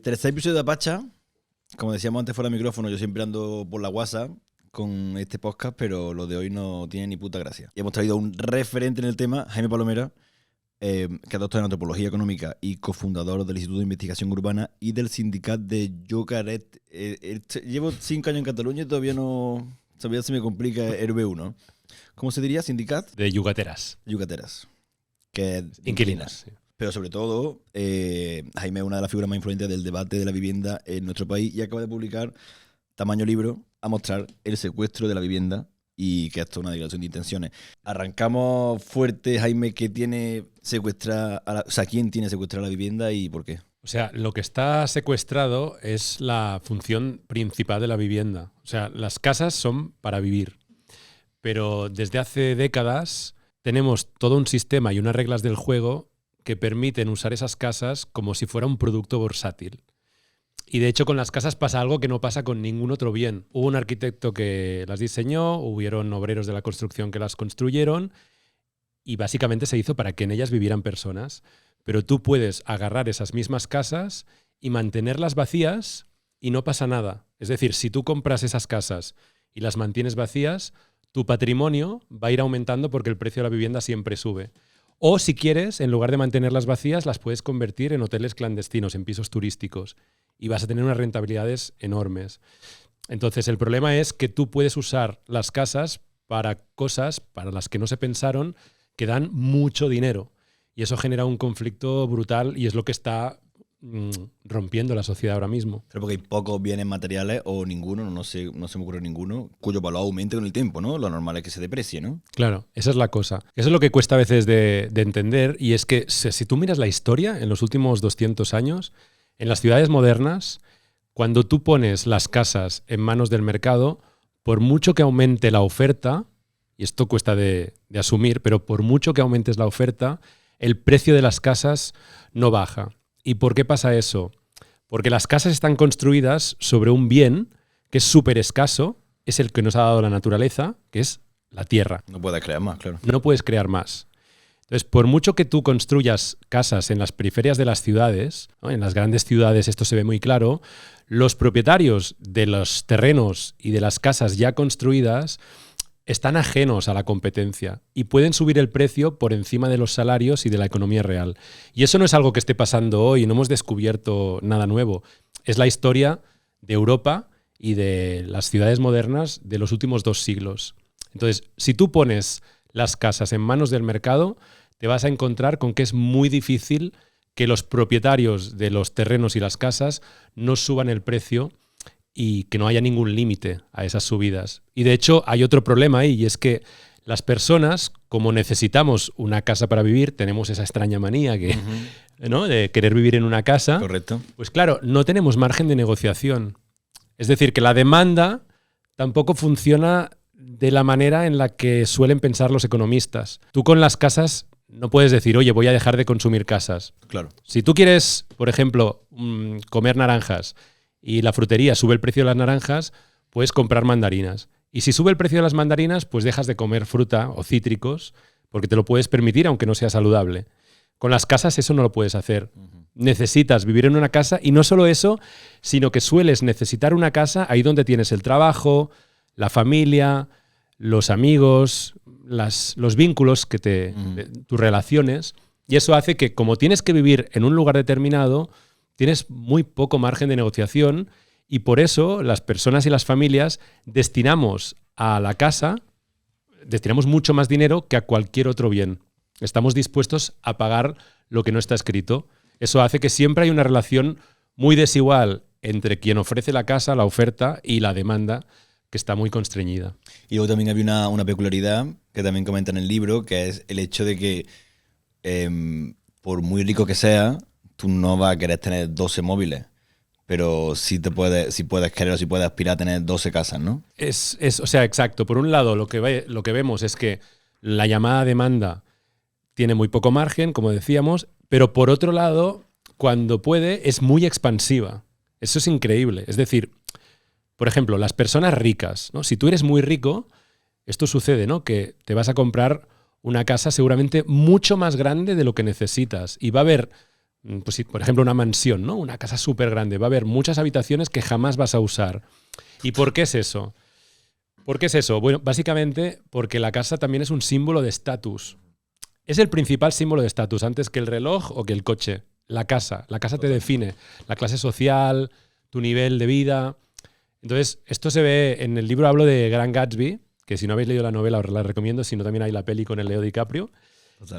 Tercer episodio de Apacha. Como decíamos antes fuera del micrófono, yo siempre ando por la WhatsApp con este podcast, pero lo de hoy no tiene ni puta gracia. Y hemos traído a un referente en el tema, Jaime Palomera, que es doctor en antropología económica y cofundador del Instituto de Investigación Urbana y del sindicato de Llogaret. Llevo 5 años en Cataluña y todavía se me complica el B1. ¿Cómo se diría? ¿Sindicat? De yugateras. Yugateras. Que es inquilinas. Sí. Pero sobre todo, Jaime es una de las figuras más influyentes del debate de la vivienda en nuestro país y acaba de publicar tamaño libro a mostrar el secuestro de la vivienda y que esto es una declaración de intenciones. Arrancamos fuerte, Jaime, ¿quién tiene secuestrar la vivienda y por qué? O sea, lo que está secuestrado es la función principal de la vivienda. O sea, las casas son para vivir. Pero desde hace décadas tenemos todo un sistema y unas reglas del juego que permiten usar esas casas como si fuera un producto bursátil. Y de hecho con las casas pasa algo que no pasa con ningún otro bien. Hubo un arquitecto que las diseñó, hubieron obreros de la construcción que las construyeron y básicamente se hizo para que en ellas vivieran personas. Pero tú puedes agarrar esas mismas casas y mantenerlas vacías y no pasa nada. Es decir, si tú compras esas casas y las mantienes vacías, tu patrimonio va a ir aumentando porque el precio de la vivienda siempre sube. O si quieres, en lugar de mantenerlas vacías, las puedes convertir en hoteles clandestinos, en pisos turísticos. Y vas a tener unas rentabilidades enormes. Entonces, el problema es que tú puedes usar las casas para cosas para las que no se pensaron que dan mucho dinero. Y eso genera un conflicto brutal y es lo que está rompiendo la sociedad ahora mismo. Pero porque hay pocos bienes materiales o ninguno, no se me ocurre ninguno, cuyo valor aumente con el tiempo, ¿no? Lo normal es que se deprecie, ¿no? Claro, esa es la cosa. Eso es lo que cuesta a veces de entender y es que si tú miras la historia en los últimos 200 años, en las ciudades modernas, cuando tú pones las casas en manos del mercado, por mucho que aumente la oferta, y esto cuesta de asumir, pero por mucho que aumentes la oferta, el precio de las casas no baja. ¿Y por qué pasa eso? Porque las casas están construidas sobre un bien que es súper escaso, es el que nos ha dado la naturaleza, que es la tierra. No puedes crear más, claro. No puedes crear más. Entonces, por mucho que tú construyas casas en las periferias de las ciudades, ¿no? En las grandes ciudades esto se ve muy claro, los propietarios de los terrenos y de las casas ya construidas están ajenos a la competencia y pueden subir el precio por encima de los salarios y de la economía real. Y eso no es algo que esté pasando hoy, no hemos descubierto nada nuevo. Es la historia de Europa y de las ciudades modernas de los últimos 2 siglos. Entonces, si tú pones las casas en manos del mercado, te vas a encontrar con que es muy difícil que los propietarios de los terrenos y las casas no suban el precio y que no haya ningún límite a esas subidas. Y de hecho hay otro problema ahí, y es que las personas, como necesitamos una casa para vivir, tenemos esa extraña manía que, ¿no? de querer vivir en una casa. Correcto. Pues claro, no tenemos margen de negociación. Es decir, que la demanda tampoco funciona de la manera en la que suelen pensar los economistas. Tú con las casas no puedes decir, oye, voy a dejar de consumir casas. Claro. Si tú quieres, por ejemplo, comer naranjas y la frutería sube el precio de las naranjas, puedes comprar mandarinas. Y si sube el precio de las mandarinas, pues dejas de comer fruta o cítricos porque te lo puedes permitir aunque no sea saludable. Con las casas eso no lo puedes hacer. Necesitas vivir en una casa y no solo eso, sino que sueles necesitar una casa ahí donde tienes el trabajo, la familia, los amigos, los vínculos, tus relaciones. Y eso hace que como tienes que vivir en un lugar determinado, tienes muy poco margen de negociación y por eso las personas y las familias destinamos a la casa, destinamos mucho más dinero que a cualquier otro bien. Estamos dispuestos a pagar lo que no está escrito. Eso hace que siempre hay una relación muy desigual entre quien ofrece la casa, la oferta y la demanda, que está muy constreñida. Y luego también había una peculiaridad que también comenta en el libro, que es el hecho de que por muy rico que sea, tú no vas a querer tener 12 móviles, pero sí puedes querer o sí puedes aspirar a tener 12 casas, ¿no? O sea, exacto. Por un lado, lo que vemos es que la llamada demanda tiene muy poco margen, como decíamos, pero por otro lado, cuando puede, es muy expansiva. Eso es increíble. Es decir, por ejemplo, las personas ricas, ¿no? Si tú eres muy rico, esto sucede, ¿no? Que te vas a comprar una casa seguramente mucho más grande de lo que necesitas y va a haber pues, por ejemplo, una mansión, ¿no? Una casa súper grande. Va a haber muchas habitaciones que jamás vas a usar. ¿Y por qué es eso? ¿Por qué es eso? Bueno, básicamente porque la casa también es un símbolo de estatus. Es el principal símbolo de estatus, antes que el reloj o que el coche. La casa te define. La clase social, tu nivel de vida. Entonces, esto se ve en el libro, hablo de Gran Gatsby, que si no habéis leído la novela os la recomiendo, si no también hay la peli con el Leo DiCaprio.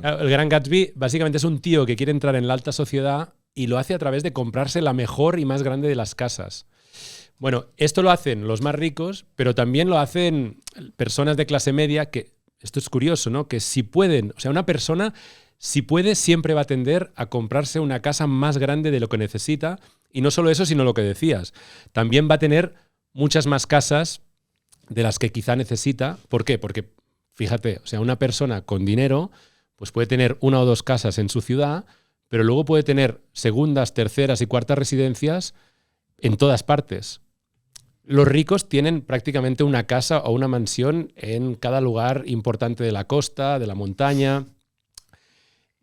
El Gran Gatsby básicamente es un tío que quiere entrar en la alta sociedad y lo hace a través de comprarse la mejor y más grande de las casas. Bueno, esto lo hacen los más ricos, pero también lo hacen personas de clase media que, esto es curioso, ¿no? Que si pueden, o sea, una persona, si puede, siempre va a tender a comprarse una casa más grande de lo que necesita. Y no solo eso, sino lo que decías. También va a tener muchas más casas de las que quizá necesita. ¿Por qué? Porque, fíjate, o sea, una persona con dinero pues puede tener 1 o 2 casas en su ciudad, pero luego puede tener segundas, terceras y cuartas residencias en todas partes. Los ricos tienen prácticamente una casa o una mansión en cada lugar importante de la costa, de la montaña.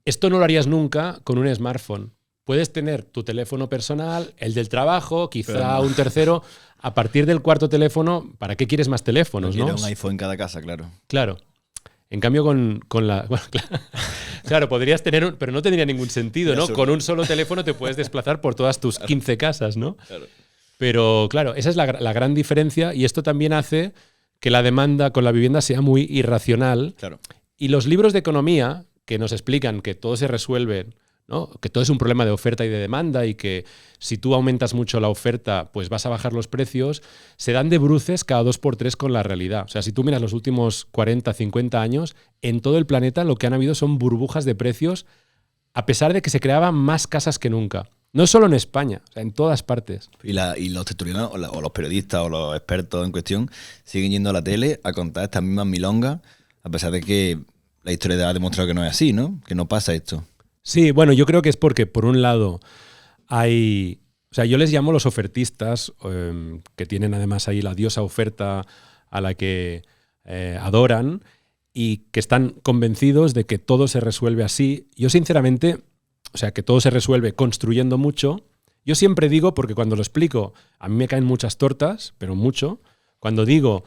Esto no lo harías nunca con un smartphone. Puedes tener tu teléfono personal, el del trabajo, quizá un tercero. A partir del 4.º teléfono, ¿para qué quieres más teléfonos? ¿No? Un iPhone en cada casa, claro. Claro. En cambio, con la... Bueno, claro, podrías tener pero no tendría ningún sentido, ¿no? Con un solo teléfono te puedes desplazar por todas tus 15 casas, ¿no? Claro. Pero claro, esa es la gran diferencia y esto también hace que la demanda con la vivienda sea muy irracional. Claro. Y los libros de economía que nos explican que todo se resuelve, ¿no? Que todo es un problema de oferta y de demanda y que si tú aumentas mucho la oferta, pues vas a bajar los precios, se dan de bruces cada 2 por 3 con la realidad. O sea, si tú miras los últimos 40, 50 años, en todo el planeta lo que han habido son burbujas de precios, a pesar de que se creaban más casas que nunca. No solo en España, o sea, en todas partes. Y los tertulianos o los periodistas o los expertos en cuestión siguen yendo a la tele a contar estas mismas milongas, a pesar de que la historia ha demostrado que no es así, ¿no? Que no pasa esto. Sí, bueno, yo creo que es porque, por un lado, hay... O sea, yo les llamo los ofertistas, que tienen además ahí la diosa oferta a la que adoran y que están convencidos de que todo se resuelve así. Yo, sinceramente, o sea, que todo se resuelve construyendo mucho. Yo siempre digo, porque cuando lo explico, a mí me caen muchas tortas, pero mucho. Cuando digo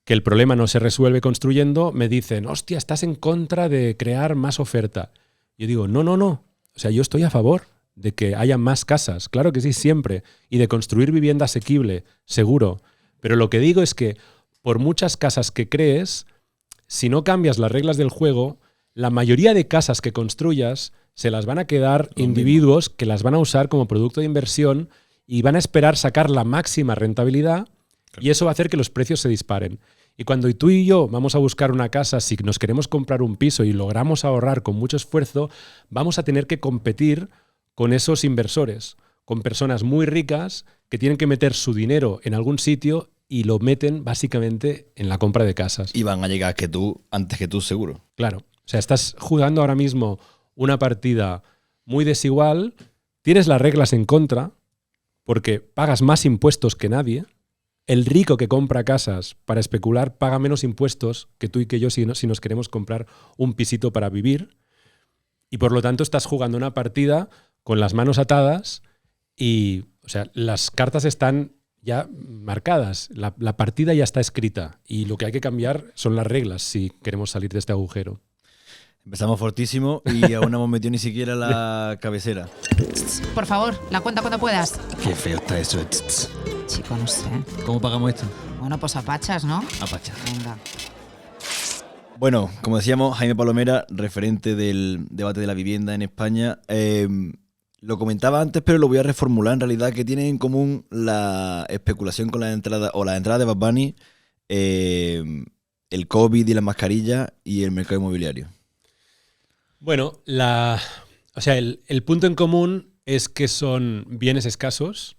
que el problema no se resuelve construyendo, me dicen, hostia, estás en contra de crear más oferta. Yo digo, no. O sea, yo estoy a favor de que haya más casas. Claro que sí, siempre. Y de construir vivienda asequible, seguro. Pero lo que digo es que por muchas casas que crees, si no cambias las reglas del juego, la mayoría de casas que construyas se las van a quedar individuos que las van a usar como producto de inversión y van a esperar sacar la máxima rentabilidad y eso va a hacer que los precios se disparen. Y cuando tú y yo vamos a buscar una casa, si nos queremos comprar un piso y logramos ahorrar con mucho esfuerzo, vamos a tener que competir con esos inversores, con personas muy ricas que tienen que meter su dinero en algún sitio y lo meten básicamente en la compra de casas. Y van a llegar antes que tú, seguro. Claro. O sea, estás jugando ahora mismo una partida muy desigual, tienes las reglas en contra porque pagas más impuestos que nadie. El rico que compra casas para especular paga menos impuestos que tú y que yo si nos queremos comprar un pisito para vivir. Y por lo tanto estás jugando una partida con las manos atadas y, o sea, las cartas están ya marcadas. La partida ya está escrita y lo que hay que cambiar son las reglas si queremos salir de este agujero. Empezamos fortísimo y aún no hemos metido ni siquiera la cabecera. Por favor, la cuenta cuando puedas. Qué feo está eso. Chico, no sé. ¿Cómo pagamos esto? Bueno, pues a pachas, ¿no? A pachas. Venga. Bueno, como decíamos, Jaime Palomera, referente del debate de la vivienda en España, lo comentaba antes, pero lo voy a reformular en realidad, que tienen en común la especulación con las entradas o las entradas de Bad Bunny, el COVID y la mascarilla y el mercado inmobiliario. Bueno, el punto en común es que son bienes escasos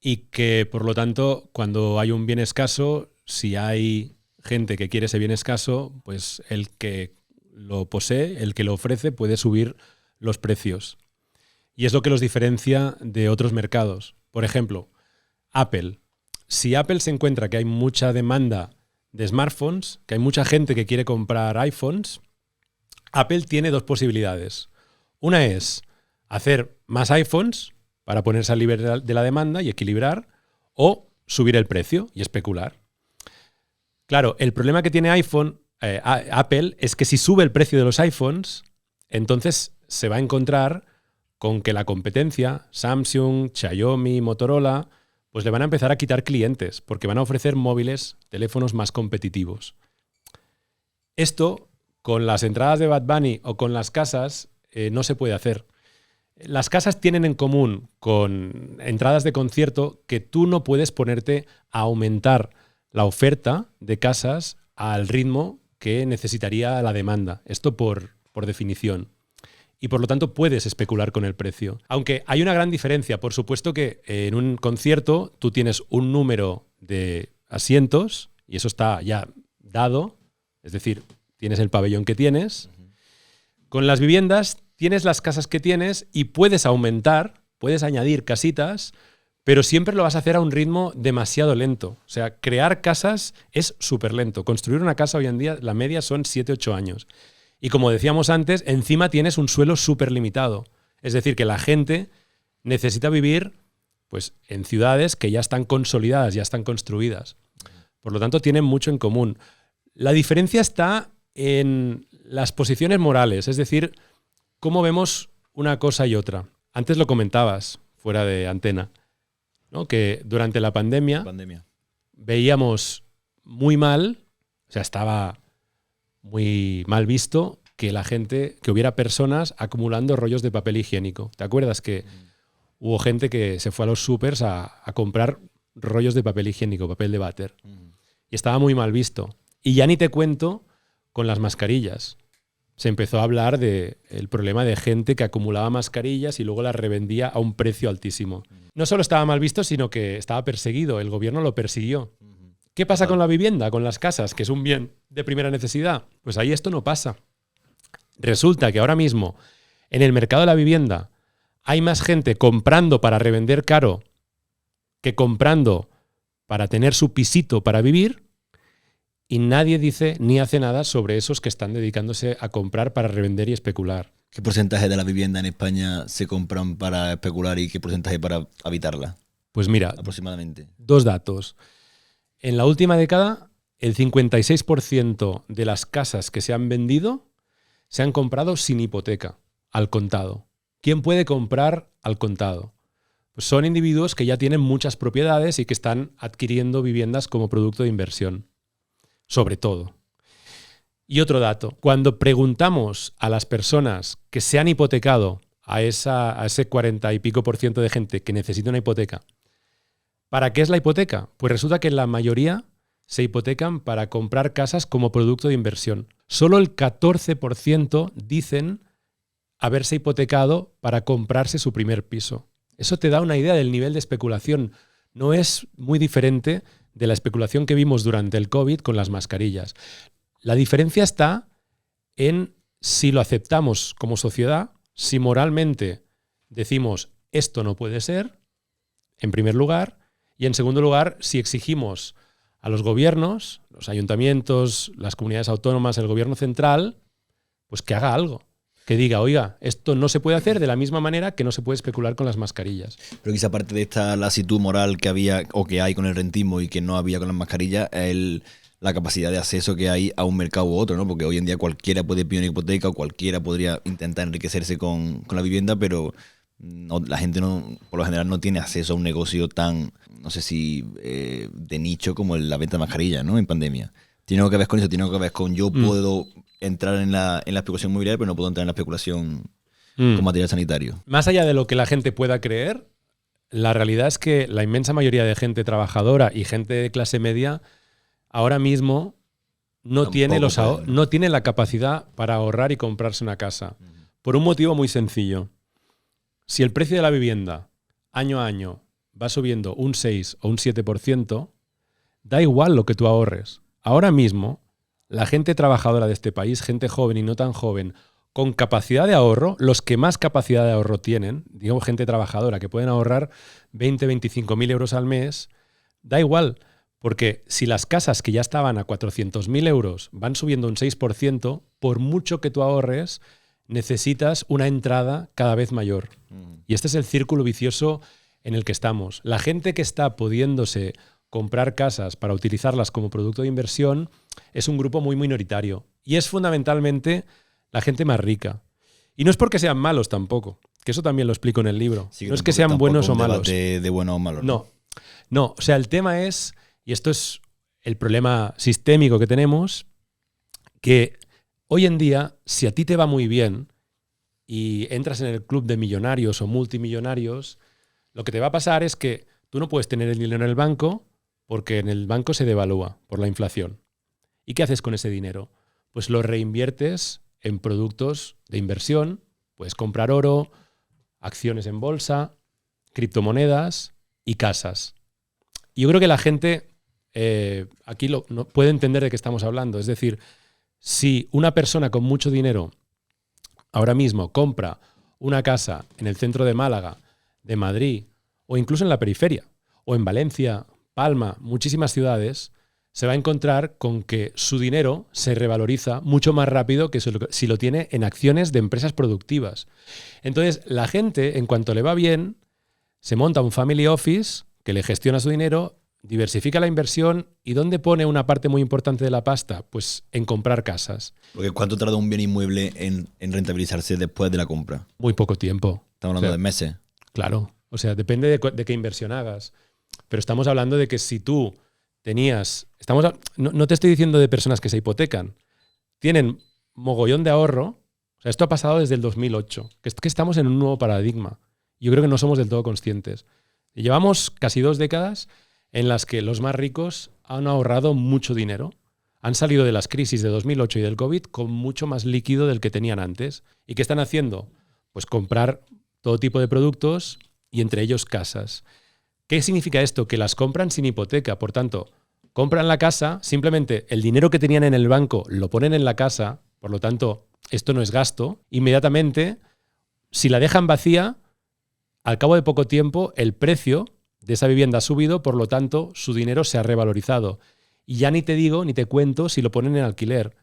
y que, por lo tanto, cuando hay un bien escaso, si hay gente que quiere ese bien escaso, pues el que lo posee, el que lo ofrece, puede subir los precios. Y es lo que los diferencia de otros mercados. Por ejemplo, Apple. Si Apple se encuentra que hay mucha demanda de smartphones, que hay mucha gente que quiere comprar iPhones, Apple tiene 2 posibilidades. Una es hacer más iPhones para ponerse al nivel de la demanda y equilibrar, o subir el precio y especular. Claro, el problema que tiene Apple es que si sube el precio de los iPhones, entonces se va a encontrar con que la competencia, Samsung, Xiaomi, Motorola, pues le van a empezar a quitar clientes porque van a ofrecer móviles, teléfonos más competitivos. Esto, con las entradas de Bad Bunny o con las casas, no se puede hacer. Las casas tienen en común con entradas de concierto que tú no puedes ponerte a aumentar la oferta de casas al ritmo que necesitaría la demanda. Esto por definición. Y por lo tanto puedes especular con el precio. Aunque hay una gran diferencia. Por supuesto que en un concierto tú tienes un número de asientos y eso está ya dado. Es decir, tienes el pabellón que tienes. Con las viviendas tienes las casas que tienes y puedes aumentar, puedes añadir casitas, pero siempre lo vas a hacer a un ritmo demasiado lento. O sea, crear casas es súper lento. Construir una casa hoy en día, la media son 7-8 años. Y como decíamos antes, encima tienes un suelo súper limitado. Es decir, que la gente necesita vivir pues, en ciudades que ya están consolidadas, ya están construidas. Por lo tanto, tienen mucho en común. La diferencia está en las posiciones morales, es decir, cómo vemos una cosa y otra. Antes lo comentabas, fuera de antena, ¿no? Que durante la pandemia veíamos muy mal, o sea, estaba muy mal visto que hubiera personas acumulando rollos de papel higiénico. ¿Te acuerdas que hubo gente que se fue a los supers a comprar rollos de papel higiénico, papel de váter? Y estaba muy mal visto. Y ya ni te cuento con las mascarillas. Se empezó a hablar del problema de gente que acumulaba mascarillas y luego las revendía a un precio altísimo. No solo estaba mal visto, sino que estaba perseguido. El gobierno lo persiguió. ¿Qué pasa con la vivienda, con las casas, que es un bien de primera necesidad? Pues ahí esto no pasa. Resulta que ahora mismo en el mercado de la vivienda hay más gente comprando para revender caro que comprando para tener su pisito para vivir, y nadie dice ni hace nada sobre esos que están dedicándose a comprar para revender y especular. ¿Qué porcentaje de la vivienda en España se compran para especular y qué porcentaje para habitarla? Pues mira, aproximadamente. 2 datos. En la última década, el 56% de las casas que se han vendido se han comprado sin hipoteca, al contado. ¿Quién puede comprar al contado? Pues son individuos que ya tienen muchas propiedades y que están adquiriendo viviendas como producto de inversión, sobre todo. Y otro dato, cuando preguntamos a las personas que se han hipotecado, a ese 40 y pico % de gente que necesita una hipoteca, ¿para qué es la hipoteca? Pues resulta que la mayoría se hipotecan para comprar casas como producto de inversión. Solo el 14% dicen haberse hipotecado para comprarse su primer piso. Eso te da una idea del nivel de especulación. No es muy diferente de la especulación que vimos durante el COVID con las mascarillas. La diferencia está en si lo aceptamos como sociedad, si moralmente decimos esto no puede ser, en primer lugar, y en segundo lugar, si exigimos a los gobiernos, los ayuntamientos, las comunidades autónomas, el gobierno central, pues que haga algo. Que diga, oiga, esto no se puede hacer de la misma manera que no se puede especular con las mascarillas. Pero quizá aparte de esta lasitud moral que había o que hay con el rentismo y que no había con las mascarillas, la capacidad de acceso que hay a un mercado u otro, ¿no? Porque hoy en día cualquiera puede pedir una hipoteca o cualquiera podría intentar enriquecerse con la vivienda, pero no, la gente no, por lo general no tiene acceso a un negocio tan, no sé si de nicho como la venta de mascarillas, ¿no? En pandemia. Tiene algo que ver con eso, tiene algo que ver con yo puedo entrar en la especulación inmobiliaria, pero no puedo entrar en la especulación con material sanitario. Más allá de lo que la gente pueda creer, la realidad es que la inmensa mayoría de gente trabajadora y gente de clase media ahora mismo no tiene la capacidad para ahorrar y comprarse una casa. Por un motivo muy sencillo. Si el precio de la vivienda año a año va subiendo un 6 o un 7%, da igual lo que tú ahorres. Ahora mismo, la gente trabajadora de este país, gente joven y no tan joven, con capacidad de ahorro, los que más capacidad de ahorro tienen, digamos gente trabajadora, que pueden ahorrar 20, 25.000 euros al mes, da igual, porque si las casas que ya estaban a 400.000 euros van subiendo un 6%, por mucho que tú ahorres, necesitas una entrada cada vez mayor. Y este es el círculo vicioso en el que estamos. La gente que está pudiéndose comprar casas para utilizarlas como producto de inversión es un grupo muy minoritario. Y es fundamentalmente la gente más rica. Y no es porque sean malos tampoco, que eso también lo explico en el libro. Sí, no es que sean buenos o malos. De buenos o malos. No, o sea, el tema es, y esto es el problema sistémico que tenemos, que hoy en día, si a ti te va muy bien y entras en el club de millonarios o multimillonarios, lo que te va a pasar es que tú no puedes tener el dinero en el banco porque en el banco se devalúa por la inflación. ¿Y qué haces con ese dinero? Pues lo reinviertes en productos de inversión. Puedes comprar oro, acciones en bolsa, criptomonedas y casas. Y yo creo que la gente aquí no puede entender de qué estamos hablando. Es decir, si una persona con mucho dinero ahora mismo compra una casa en el centro de Málaga, de Madrid, o incluso en la periferia, o en Valencia, Palma, muchísimas ciudades, se va a encontrar con que su dinero se revaloriza mucho más rápido que si lo tiene en acciones de empresas productivas. Entonces, la gente, en cuanto le va bien, se monta un family office que le gestiona su dinero, diversifica la inversión y ¿dónde pone una parte muy importante de la pasta? Pues en comprar casas. Porque ¿cuánto tarda un bien inmueble en rentabilizarse después de la compra? Muy poco tiempo. Estamos hablando de meses. Claro, o sea, depende de qué inversión hagas. Pero estamos hablando de que si tú tenías... No te estoy diciendo de personas que se hipotecan. Tienen mogollón de ahorro. O sea, esto ha pasado desde el 2008. Que estamos en un nuevo paradigma. Yo creo que no somos del todo conscientes. Y llevamos casi 2 décadas en las que los más ricos han ahorrado mucho dinero. Han salido de las crisis de 2008 y del COVID con mucho más líquido del que tenían antes. ¿Y qué están haciendo? Pues comprar todo tipo de productos y entre ellos casas. ¿Qué significa esto? Que las compran sin hipoteca. Por tanto, compran la casa, simplemente el dinero que tenían en el banco lo ponen en la casa, por lo tanto, esto no es gasto. Inmediatamente, si la dejan vacía, al cabo de poco tiempo, el precio de esa vivienda ha subido, por lo tanto, su dinero se ha revalorizado. Y ya ni te digo, ni te cuento si lo ponen en alquiler.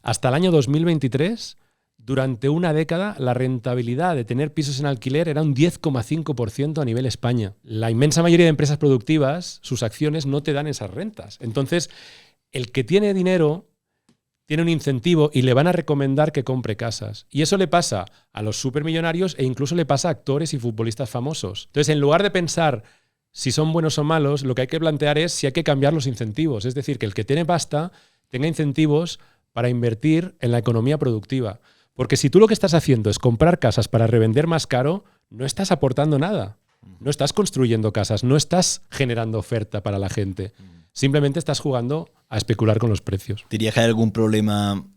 Hasta el año 2023, durante una década, la rentabilidad de tener pisos en alquiler era un 10,5% a nivel España. La inmensa mayoría de empresas productivas, sus acciones no te dan esas rentas. Entonces, el que tiene dinero tiene un incentivo y le van a recomendar que compre casas. Y eso le pasa a los supermillonarios e incluso le pasa a actores y futbolistas famosos. Entonces, en lugar de pensar si son buenos o malos, lo que hay que plantear es si hay que cambiar los incentivos. Es decir, que el que tiene pasta tenga incentivos para invertir en la economía productiva. Porque si tú lo que estás haciendo es comprar casas para revender más caro, no estás aportando nada. No estás construyendo casas, no estás generando oferta para la gente. Simplemente estás jugando a especular con los precios. ¿Dirías que hay algún problema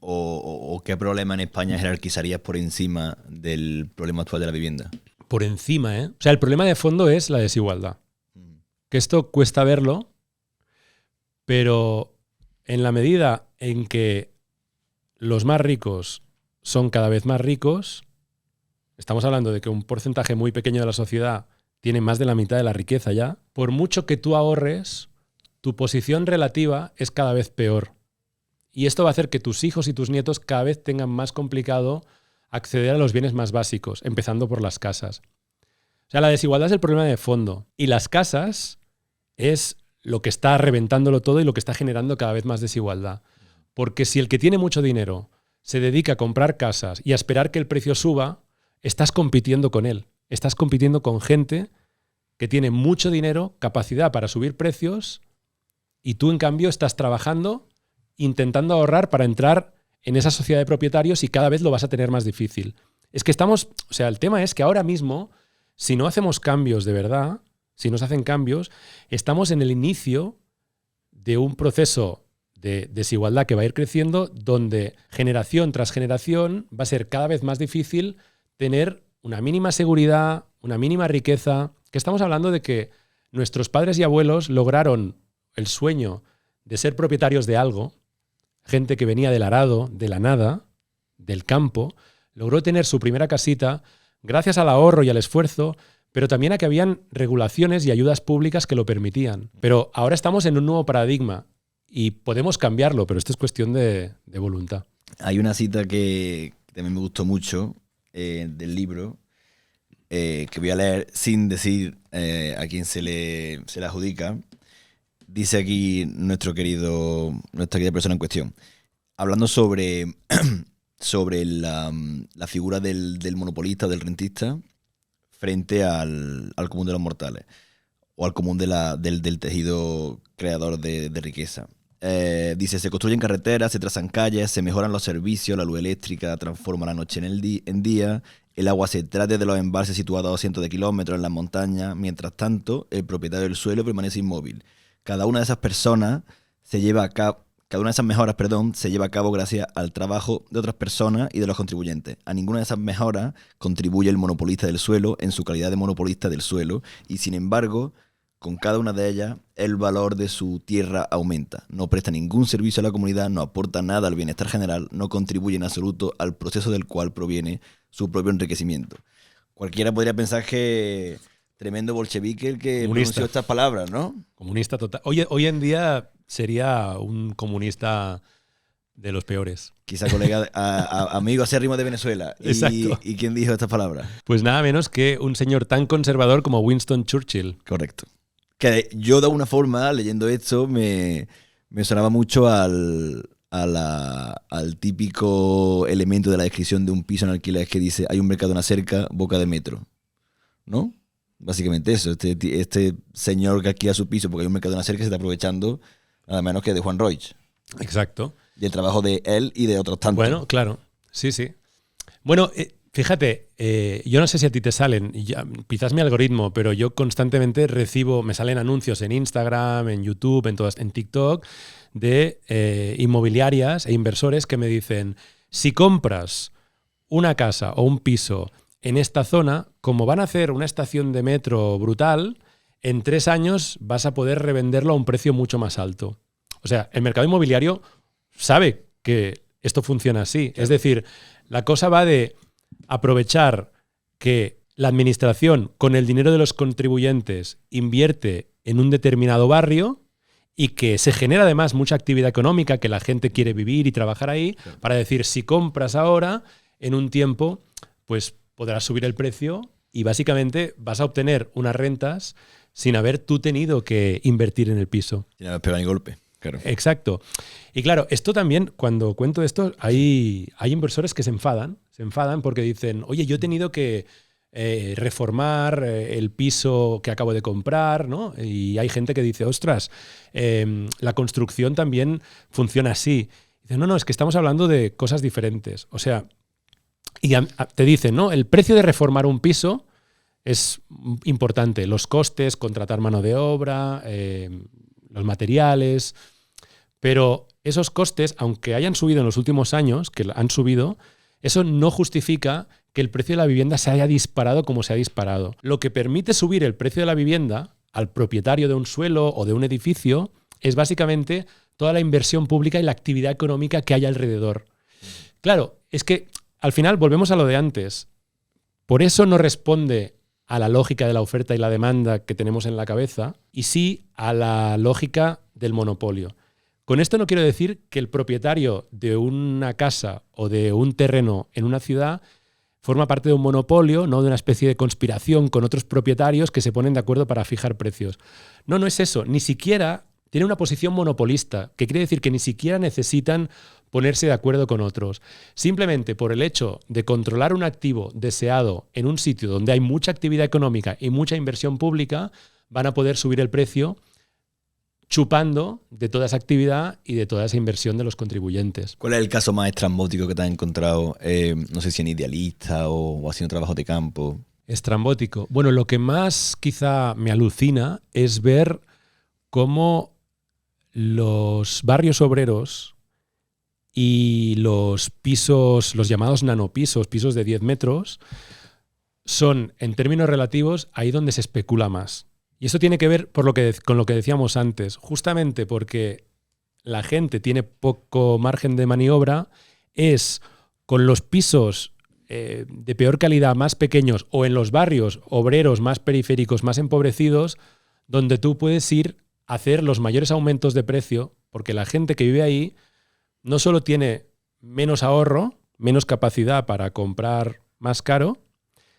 o qué problema en España jerarquizarías por encima del problema actual de la vivienda? Por encima, ¿eh? O sea, el problema de fondo es la desigualdad. Que esto cuesta verlo, pero en la medida en que los más ricos son cada vez más ricos, estamos hablando de que un porcentaje muy pequeño de la sociedad tiene más de la mitad de la riqueza ya, por mucho que tú ahorres, tu posición relativa es cada vez peor. Y esto va a hacer que tus hijos y tus nietos cada vez tengan más complicado acceder a los bienes más básicos, empezando por las casas. O sea, la desigualdad es el problema de fondo. Y las casas es lo que está reventándolo todo y lo que está generando cada vez más desigualdad. Porque si el que tiene mucho dinero se dedica a comprar casas y a esperar que el precio suba, estás compitiendo con él. Estás compitiendo con gente que tiene mucho dinero, capacidad para subir precios, y tú, en cambio, estás trabajando, intentando ahorrar para entrar en esa sociedad de propietarios y cada vez lo vas a tener más difícil. Es que el tema es que ahora mismo, si no hacemos cambios de verdad, si no se hacen cambios, estamos en el inicio de un proceso de desigualdad que va a ir creciendo, donde generación tras generación va a ser cada vez más difícil tener una mínima seguridad, una mínima riqueza, que estamos hablando de que nuestros padres y abuelos lograron el sueño de ser propietarios de algo, gente que venía del arado, de la nada, del campo, logró tener su primera casita gracias al ahorro y al esfuerzo, pero también a que habían regulaciones y ayudas públicas que lo permitían. Pero ahora estamos en un nuevo paradigma y podemos cambiarlo, pero esto es cuestión de voluntad. Hay una cita que también me gustó mucho del libro, que voy a leer sin decir a quién se le adjudica. Dice aquí nuestra querida persona en cuestión, hablando sobre la figura del monopolista, del rentista, frente al común de los mortales, o al común del tejido creador de riqueza. Dice, se construyen carreteras, se trazan calles, se mejoran los servicios, la luz eléctrica transforma la noche en día, el agua se trae desde los embalses situados a cientos de kilómetros en las montañas. Mientras tanto, el propietario del suelo permanece inmóvil. Cada una de esas mejoras, se lleva a cabo gracias al trabajo de otras personas y de los contribuyentes. A ninguna de esas mejoras contribuye el monopolista del suelo en su calidad de monopolista del suelo, y sin embargo, con cada una de ellas, el valor de su tierra aumenta. No presta ningún servicio a la comunidad, no aporta nada al bienestar general, no contribuye en absoluto al proceso del cual proviene su propio enriquecimiento. Cualquiera podría pensar que tremendo bolchevique el que pronunció estas palabras, ¿no? Comunista total. Hoy en día sería un comunista de los peores. Quizá colega, amigo acérrimo de Venezuela. Exacto. ¿Y quién dijo estas palabras? Pues nada menos que un señor tan conservador como Winston Churchill. Correcto. Que yo, de alguna forma, leyendo esto, me sonaba mucho al típico elemento de la descripción de un piso en alquiler que dice: hay un mercado en la cerca, boca de metro, ¿no? Básicamente eso. Este señor que alquila su piso porque hay un mercado en la cerca se está aprovechando nada menos que de Juan Roig. Exacto. Y el trabajo de él y de otros tantos. Bueno, claro. Sí, sí. Bueno, fíjate, yo no sé si a ti te salen, quizás mi algoritmo, pero yo constantemente me salen anuncios en Instagram, en YouTube, en TikTok, de inmobiliarias e inversores que me dicen: si compras una casa o un piso en esta zona, como van a hacer una estación de metro brutal, en 3 años vas a poder revenderlo a un precio mucho más alto. O sea, el mercado inmobiliario sabe que esto funciona así. Claro. Es decir, la cosa va de aprovechar que la administración, con el dinero de los contribuyentes, invierte en un determinado barrio y que se genera además mucha actividad económica, que la gente quiere vivir y trabajar ahí, claro, para decir, si compras ahora, en un tiempo, pues podrás subir el precio y básicamente vas a obtener unas rentas sin haber tú tenido que invertir en el piso. Sin haber pegado ni golpe. Claro. Exacto. Y claro, esto también, cuando cuento esto, hay inversores que se enfadan porque dicen: oye, yo he tenido que reformar el piso que acabo de comprar, ¿no? Y hay gente que dice: ostras, la construcción también funciona así. Y dice: no, es que estamos hablando de cosas diferentes. O sea, y te dicen, ¿no? El precio de reformar un piso es importante. Los costes, contratar mano de obra, los materiales. Pero esos costes, aunque hayan subido en los últimos años, que han subido, eso no justifica que el precio de la vivienda se haya disparado como se ha disparado. Lo que permite subir el precio de la vivienda al propietario de un suelo o de un edificio es básicamente toda la inversión pública y la actividad económica que hay alrededor. Claro, es que al final volvemos a lo de antes. Por eso no responde a la lógica de la oferta y la demanda que tenemos en la cabeza, y sí a la lógica del monopolio. Con esto no quiero decir que el propietario de una casa o de un terreno en una ciudad forma parte de un monopolio, no de una especie de conspiración con otros propietarios que se ponen de acuerdo para fijar precios. No, no es eso. Ni siquiera tiene una posición monopolista, que quiere decir que ni siquiera necesitan ponerse de acuerdo con otros. Simplemente por el hecho de controlar un activo deseado en un sitio donde hay mucha actividad económica y mucha inversión pública, van a poder subir el precio chupando de toda esa actividad y de toda esa inversión de los contribuyentes. ¿Cuál es el caso más estrambótico que te has encontrado? No sé si en Idealista o haciendo trabajos de campo. Estrambótico. Bueno, lo que más quizá me alucina es ver cómo los barrios obreros y los pisos, los llamados nanopisos, pisos de 10 metros, son, en términos relativos, ahí donde se especula más. Y eso tiene que ver con lo que decíamos antes, justamente porque la gente tiene poco margen de maniobra, es con los pisos de peor calidad, más pequeños, o en los barrios obreros más periféricos, más empobrecidos, donde tú puedes ir a hacer los mayores aumentos de precio, porque la gente que vive ahí no solo tiene menos ahorro, menos capacidad para comprar más caro,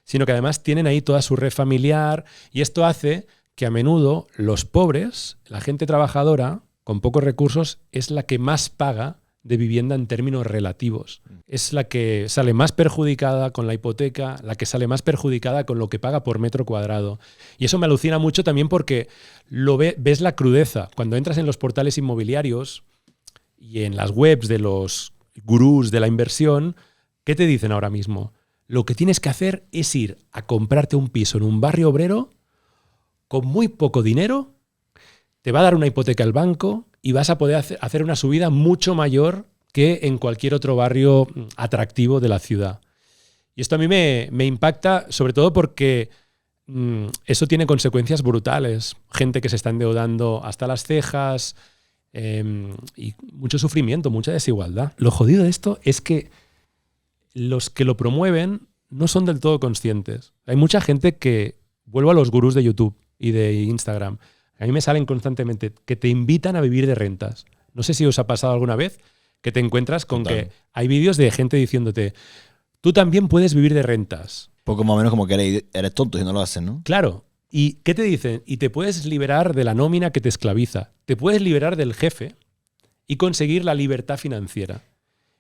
sino que además tienen ahí toda su red familiar y esto hace que a menudo los pobres, la gente trabajadora con pocos recursos, es la que más paga de vivienda en términos relativos. Es la que sale más perjudicada con la hipoteca, la que sale más perjudicada con lo que paga por metro cuadrado. Y eso me alucina mucho también porque ves la crudeza. Cuando entras en los portales inmobiliarios y en las webs de los gurús de la inversión, ¿qué te dicen ahora mismo? Lo que tienes que hacer es ir a comprarte un piso en un barrio obrero con muy poco dinero, te va a dar una hipoteca el banco y vas a poder hacer una subida mucho mayor que en cualquier otro barrio atractivo de la ciudad. Y esto a mí me impacta sobre todo porque eso tiene consecuencias brutales. Gente que se está endeudando hasta las cejas y mucho sufrimiento, mucha desigualdad. Lo jodido de esto es que los que lo promueven no son del todo conscientes. Hay mucha gente que, vuelvo a los gurús de YouTube y de Instagram, a mí me salen constantemente, que te invitan a vivir de rentas. No sé si os ha pasado alguna vez que te encuentras con que hay vídeos de gente diciéndote, tú también puedes vivir de rentas. Poco más o menos como que eres tonto si no lo haces, ¿no? Claro. ¿Y qué te dicen? Y te puedes liberar de la nómina que te esclaviza. Te puedes liberar del jefe y conseguir la libertad financiera.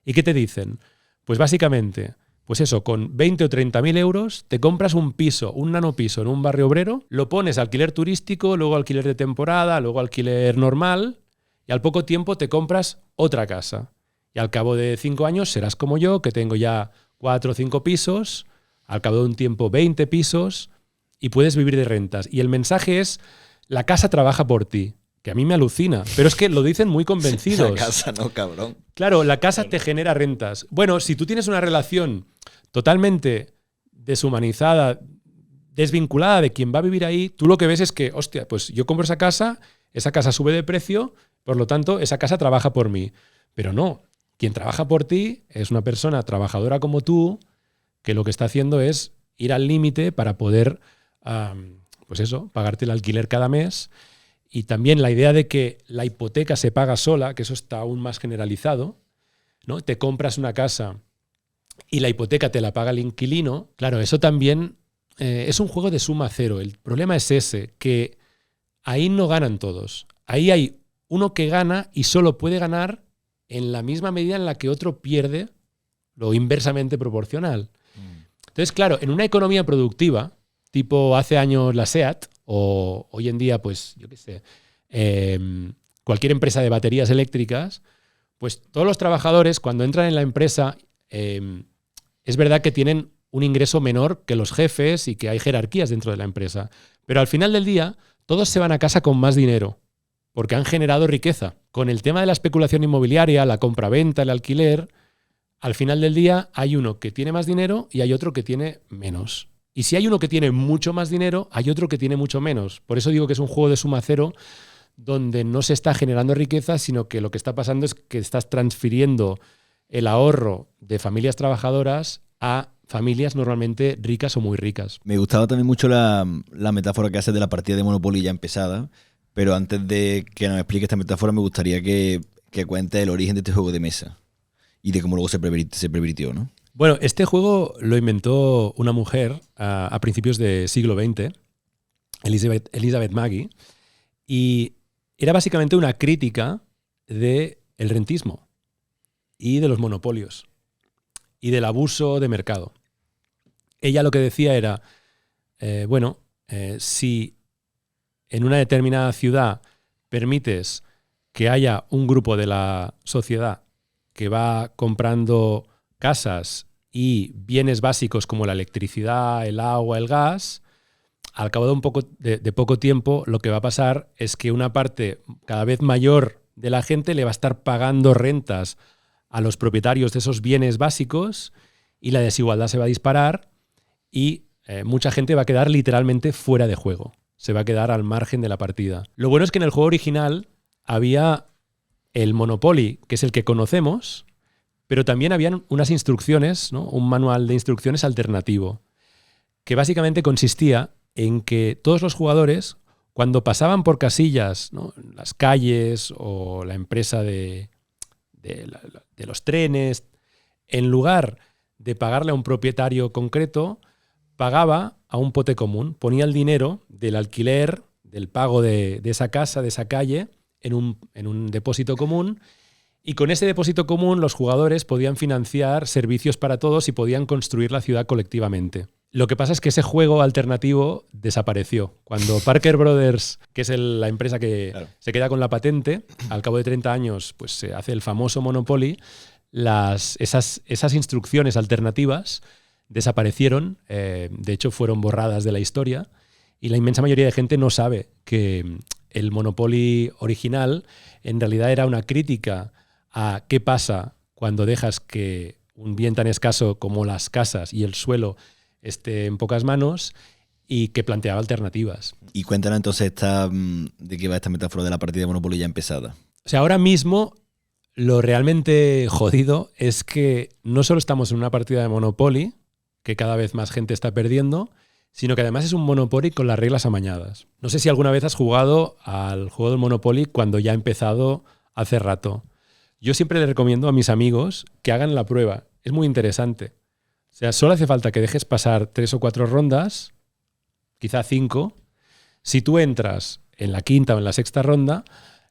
¿Y qué te dicen? Pues básicamente, pues eso, con 20 o 30.000 euros te compras un piso, un nanopiso en un barrio obrero, lo pones a alquiler turístico, luego alquiler de temporada, luego alquiler normal y al poco tiempo te compras otra casa. Y al cabo de 5 años serás como yo, que tengo ya 4 o 5 pisos, al cabo de un tiempo 20 pisos y puedes vivir de rentas. Y el mensaje es, la casa trabaja por ti. Que a mí me alucina, pero es que lo dicen muy convencidos. La casa no, cabrón. Claro, la casa te genera rentas. Bueno, si tú tienes una relación totalmente deshumanizada, desvinculada de quien va a vivir ahí, tú lo que ves es que, hostia, pues yo compro esa casa sube de precio, por lo tanto, esa casa trabaja por mí. Pero no, quien trabaja por ti es una persona trabajadora como tú, que lo que está haciendo es ir al límite para poder, pues eso, pagarte el alquiler cada mes. Y también la idea de que la hipoteca se paga sola, que eso está aún más generalizado, ¿no? Te compras una casa y la hipoteca te la paga el inquilino. Claro, eso también es un juego de suma cero. El problema es ese, que ahí no ganan todos. Ahí hay uno que gana y solo puede ganar en la misma medida en la que otro pierde, lo inversamente proporcional. Entonces, claro, en una economía productiva, tipo hace años la SEAT, o hoy en día, pues, yo qué sé, cualquier empresa de baterías eléctricas, pues todos los trabajadores cuando entran en la empresa, es verdad que tienen un ingreso menor que los jefes y que hay jerarquías dentro de la empresa. Pero al final del día, todos se van a casa con más dinero, porque han generado riqueza. Con el tema de la especulación inmobiliaria, la compraventa, el alquiler, al final del día hay uno que tiene más dinero y hay otro que tiene menos. Y si hay uno que tiene mucho más dinero, hay otro que tiene mucho menos. Por eso digo que es un juego de suma cero donde no se está generando riqueza, sino que lo que está pasando es que estás transfiriendo el ahorro de familias trabajadoras a familias normalmente ricas o muy ricas. Me gustaba también mucho la metáfora que haces de la partida de Monopoly ya empezada, pero antes de que nos explique esta metáfora me gustaría que cuentes el origen de este juego de mesa y de cómo luego se pervirtió, ¿no? Bueno, este juego lo inventó una mujer a principios del siglo XX, Elizabeth Maggie, y era básicamente una crítica del rentismo y de los monopolios y del abuso de mercado. Ella lo que decía era, si en una determinada ciudad permites que haya un grupo de la sociedad que va comprando casas y bienes básicos como la electricidad, el agua, el gas, al cabo de poco tiempo lo que va a pasar es que una parte cada vez mayor de la gente le va a estar pagando rentas a los propietarios de esos bienes básicos y la desigualdad se va a disparar y mucha gente va a quedar literalmente fuera de juego. Se va a quedar al margen de la partida. Lo bueno es que en el juego original había el Monopoly, que es el que conocemos, pero también habían unas instrucciones, ¿no? Un manual de instrucciones alternativo, que básicamente consistía en que todos los jugadores, cuando pasaban por casillas, ¿no? Las calles o la empresa de los trenes, en lugar de pagarle a un propietario concreto, pagaba a un pote común. Ponía el dinero del alquiler, del pago de esa casa, de esa calle, en un depósito común, y con ese depósito común los jugadores podían financiar servicios para todos y podían construir la ciudad colectivamente. Lo que pasa es que ese juego alternativo desapareció. Cuando Parker Brothers, que es la empresa que se queda con la patente, al cabo de 30 años pues se hace el famoso Monopoly, esas instrucciones alternativas desaparecieron, de hecho fueron borradas de la historia, y la inmensa mayoría de gente no sabe que el Monopoly original en realidad era una crítica a qué pasa cuando dejas que un bien tan escaso como las casas y el suelo esté en pocas manos, y que planteaba alternativas. Y cuéntanos entonces de qué va esta metáfora de la partida de Monopoly ya empezada. O sea, ahora mismo lo realmente jodido es que no solo estamos en una partida de Monopoly, que cada vez más gente está perdiendo, sino que además es un Monopoly con las reglas amañadas. No sé si alguna vez has jugado al juego del Monopoly cuando ya ha empezado hace rato. Yo siempre le recomiendo a mis amigos que hagan la prueba. Es muy interesante. O sea, solo hace falta que dejes pasar 3 o 4 rondas, quizá 5. Si tú entras en la quinta o en la sexta ronda,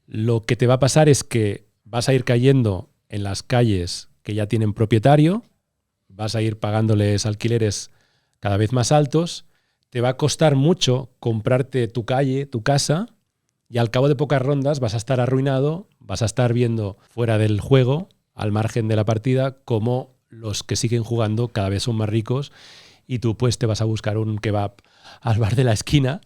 lo que te va a pasar es que vas a ir cayendo en las calles que ya tienen propietario, vas a ir pagándoles alquileres cada vez más altos, te va a costar mucho comprarte tu calle, tu casa, y al cabo de pocas rondas vas a estar arruinado, vas a estar viendo fuera del juego, al margen de la partida, cómo los que siguen jugando cada vez son más ricos, y tú pues te vas a buscar un kebab al bar de la esquina,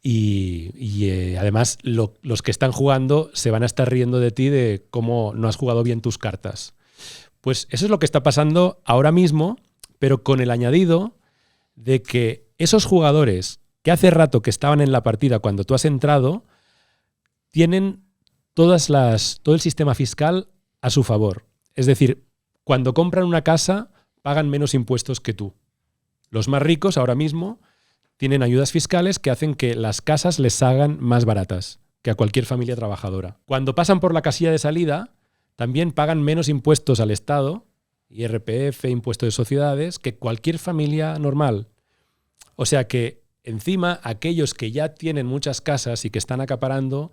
y además los que están jugando se van a estar riendo de ti de cómo no has jugado bien tus cartas. Pues eso es lo que está pasando ahora mismo, pero con el añadido de que esos jugadores que hace rato que estaban en la partida cuando tú has entrado tienen todo el sistema fiscal a su favor. Es decir, cuando compran una casa pagan menos impuestos que tú. Los más ricos ahora mismo tienen ayudas fiscales que hacen que las casas les salgan más baratas que a cualquier familia trabajadora. Cuando pasan por la casilla de salida, también pagan menos impuestos al Estado, IRPF, impuesto de sociedades, que cualquier familia normal. O sea que encima aquellos que ya tienen muchas casas y que están acaparando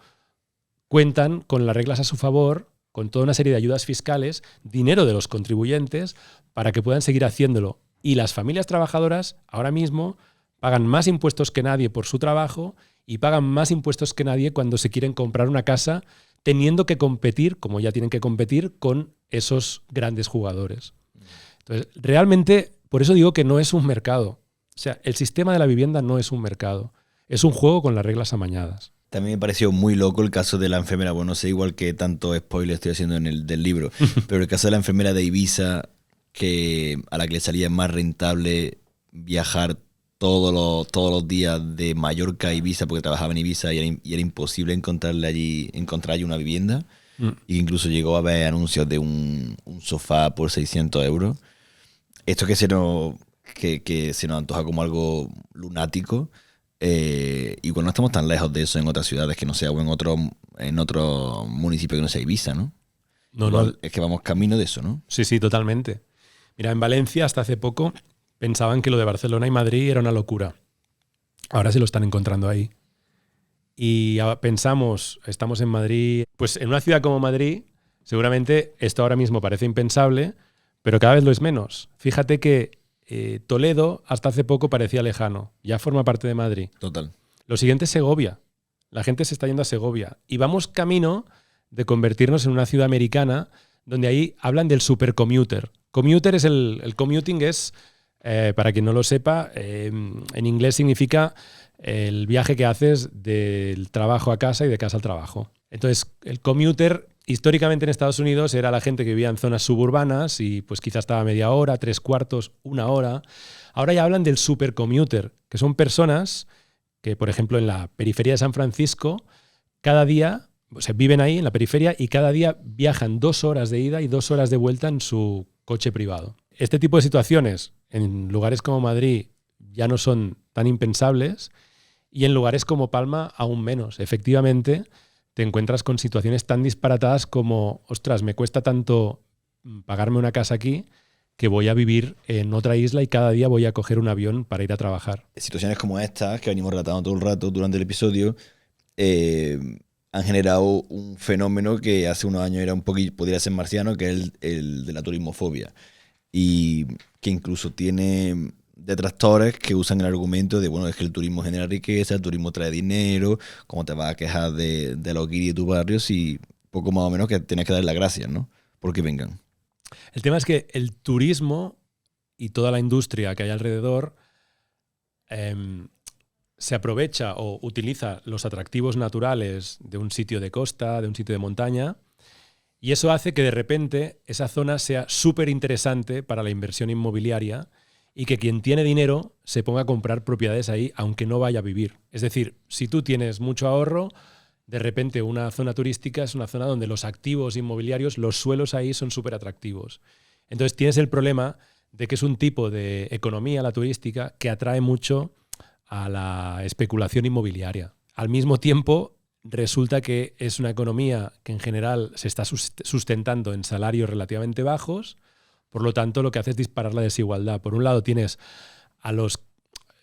cuentan con las reglas a su favor, con toda una serie de ayudas fiscales, dinero de los contribuyentes, para que puedan seguir haciéndolo. Y las familias trabajadoras ahora mismo pagan más impuestos que nadie por su trabajo y pagan más impuestos que nadie cuando se quieren comprar una casa, teniendo que competir, como ya tienen que competir, con esos grandes jugadores. Entonces, realmente, por eso digo que no es un mercado. O sea, el sistema de la vivienda no es un mercado. Es un juego con las reglas amañadas. También me pareció muy loco el caso de la enfermera. Bueno, no sé, igual que tanto spoiler estoy haciendo del libro, pero el caso de la enfermera de Ibiza, a la que le salía más rentable viajar todos los días de Mallorca a Ibiza, porque trabajaba en Ibiza y era imposible encontrar allí una vivienda. Y incluso llegó a ver anuncios de un sofá por 600 euros. Esto que se nos antoja como algo lunático. Igual no estamos tan lejos de eso en otras ciudades que no sea, o en otro municipio que no sea Ibiza, ¿no? No. Es que vamos camino de eso, ¿no? Sí, totalmente. Mira, en Valencia hasta hace poco pensaban que lo de Barcelona y Madrid era una locura. Ahora se lo están encontrando ahí. Y estamos en Madrid, pues en una ciudad como Madrid, seguramente esto ahora mismo parece impensable, pero cada vez lo es menos. Fíjate que Toledo hasta hace poco parecía lejano, ya forma parte de Madrid. Total. Lo siguiente es Segovia. La gente se está yendo a Segovia. Y vamos camino de convertirnos en una ciudad americana donde ahí hablan del supercommuter. Commuter es el commuting es, para quien no lo sepa, en inglés significa el viaje que haces del trabajo a casa y de casa al trabajo. Entonces, el commuter históricamente en Estados Unidos era la gente que vivía en zonas suburbanas y pues quizás estaba media hora, 3/4, 1 hora. Ahora ya hablan del supercommuter, que son personas que, por ejemplo, en la periferia de San Francisco, cada día, o sea, viven ahí en la periferia y cada día viajan 2 horas de ida y 2 horas de vuelta en su coche privado. Este tipo de situaciones en lugares como Madrid ya no son tan impensables y en lugares como Palma aún menos. Efectivamente, te encuentras con situaciones tan disparatadas como, ostras, me cuesta tanto pagarme una casa aquí que voy a vivir en otra isla y cada día voy a coger un avión para ir a trabajar. Situaciones como estas, que venimos relatando todo el rato durante el episodio, han generado un fenómeno que hace unos años era un poquito, podría ser marciano, que es el de la turismofobia. Y que incluso tiene detractores que usan el argumento de, bueno, es que el turismo genera riqueza, el turismo trae dinero, ¿cómo te vas a quejar de los guiris de tu barrio si poco más o menos que tienes que dar las gracias, ¿no? Porque vengan. El tema es que el turismo y toda la industria que hay alrededor se aprovecha o utiliza los atractivos naturales de un sitio de costa, de un sitio de montaña, y eso hace que de repente esa zona sea súper interesante para la inversión inmobiliaria y que quien tiene dinero se ponga a comprar propiedades ahí aunque no vaya a vivir. Es decir, si tú tienes mucho ahorro, de repente una zona turística es una zona donde los activos inmobiliarios, los suelos ahí son súper atractivos. Entonces tienes el problema de que es un tipo de economía, la turística, que atrae mucho a la especulación inmobiliaria. Al mismo tiempo, resulta que es una economía que en general se está sustentando en salarios relativamente bajos, por lo tanto lo que hace es disparar la desigualdad. Por un lado tienes a los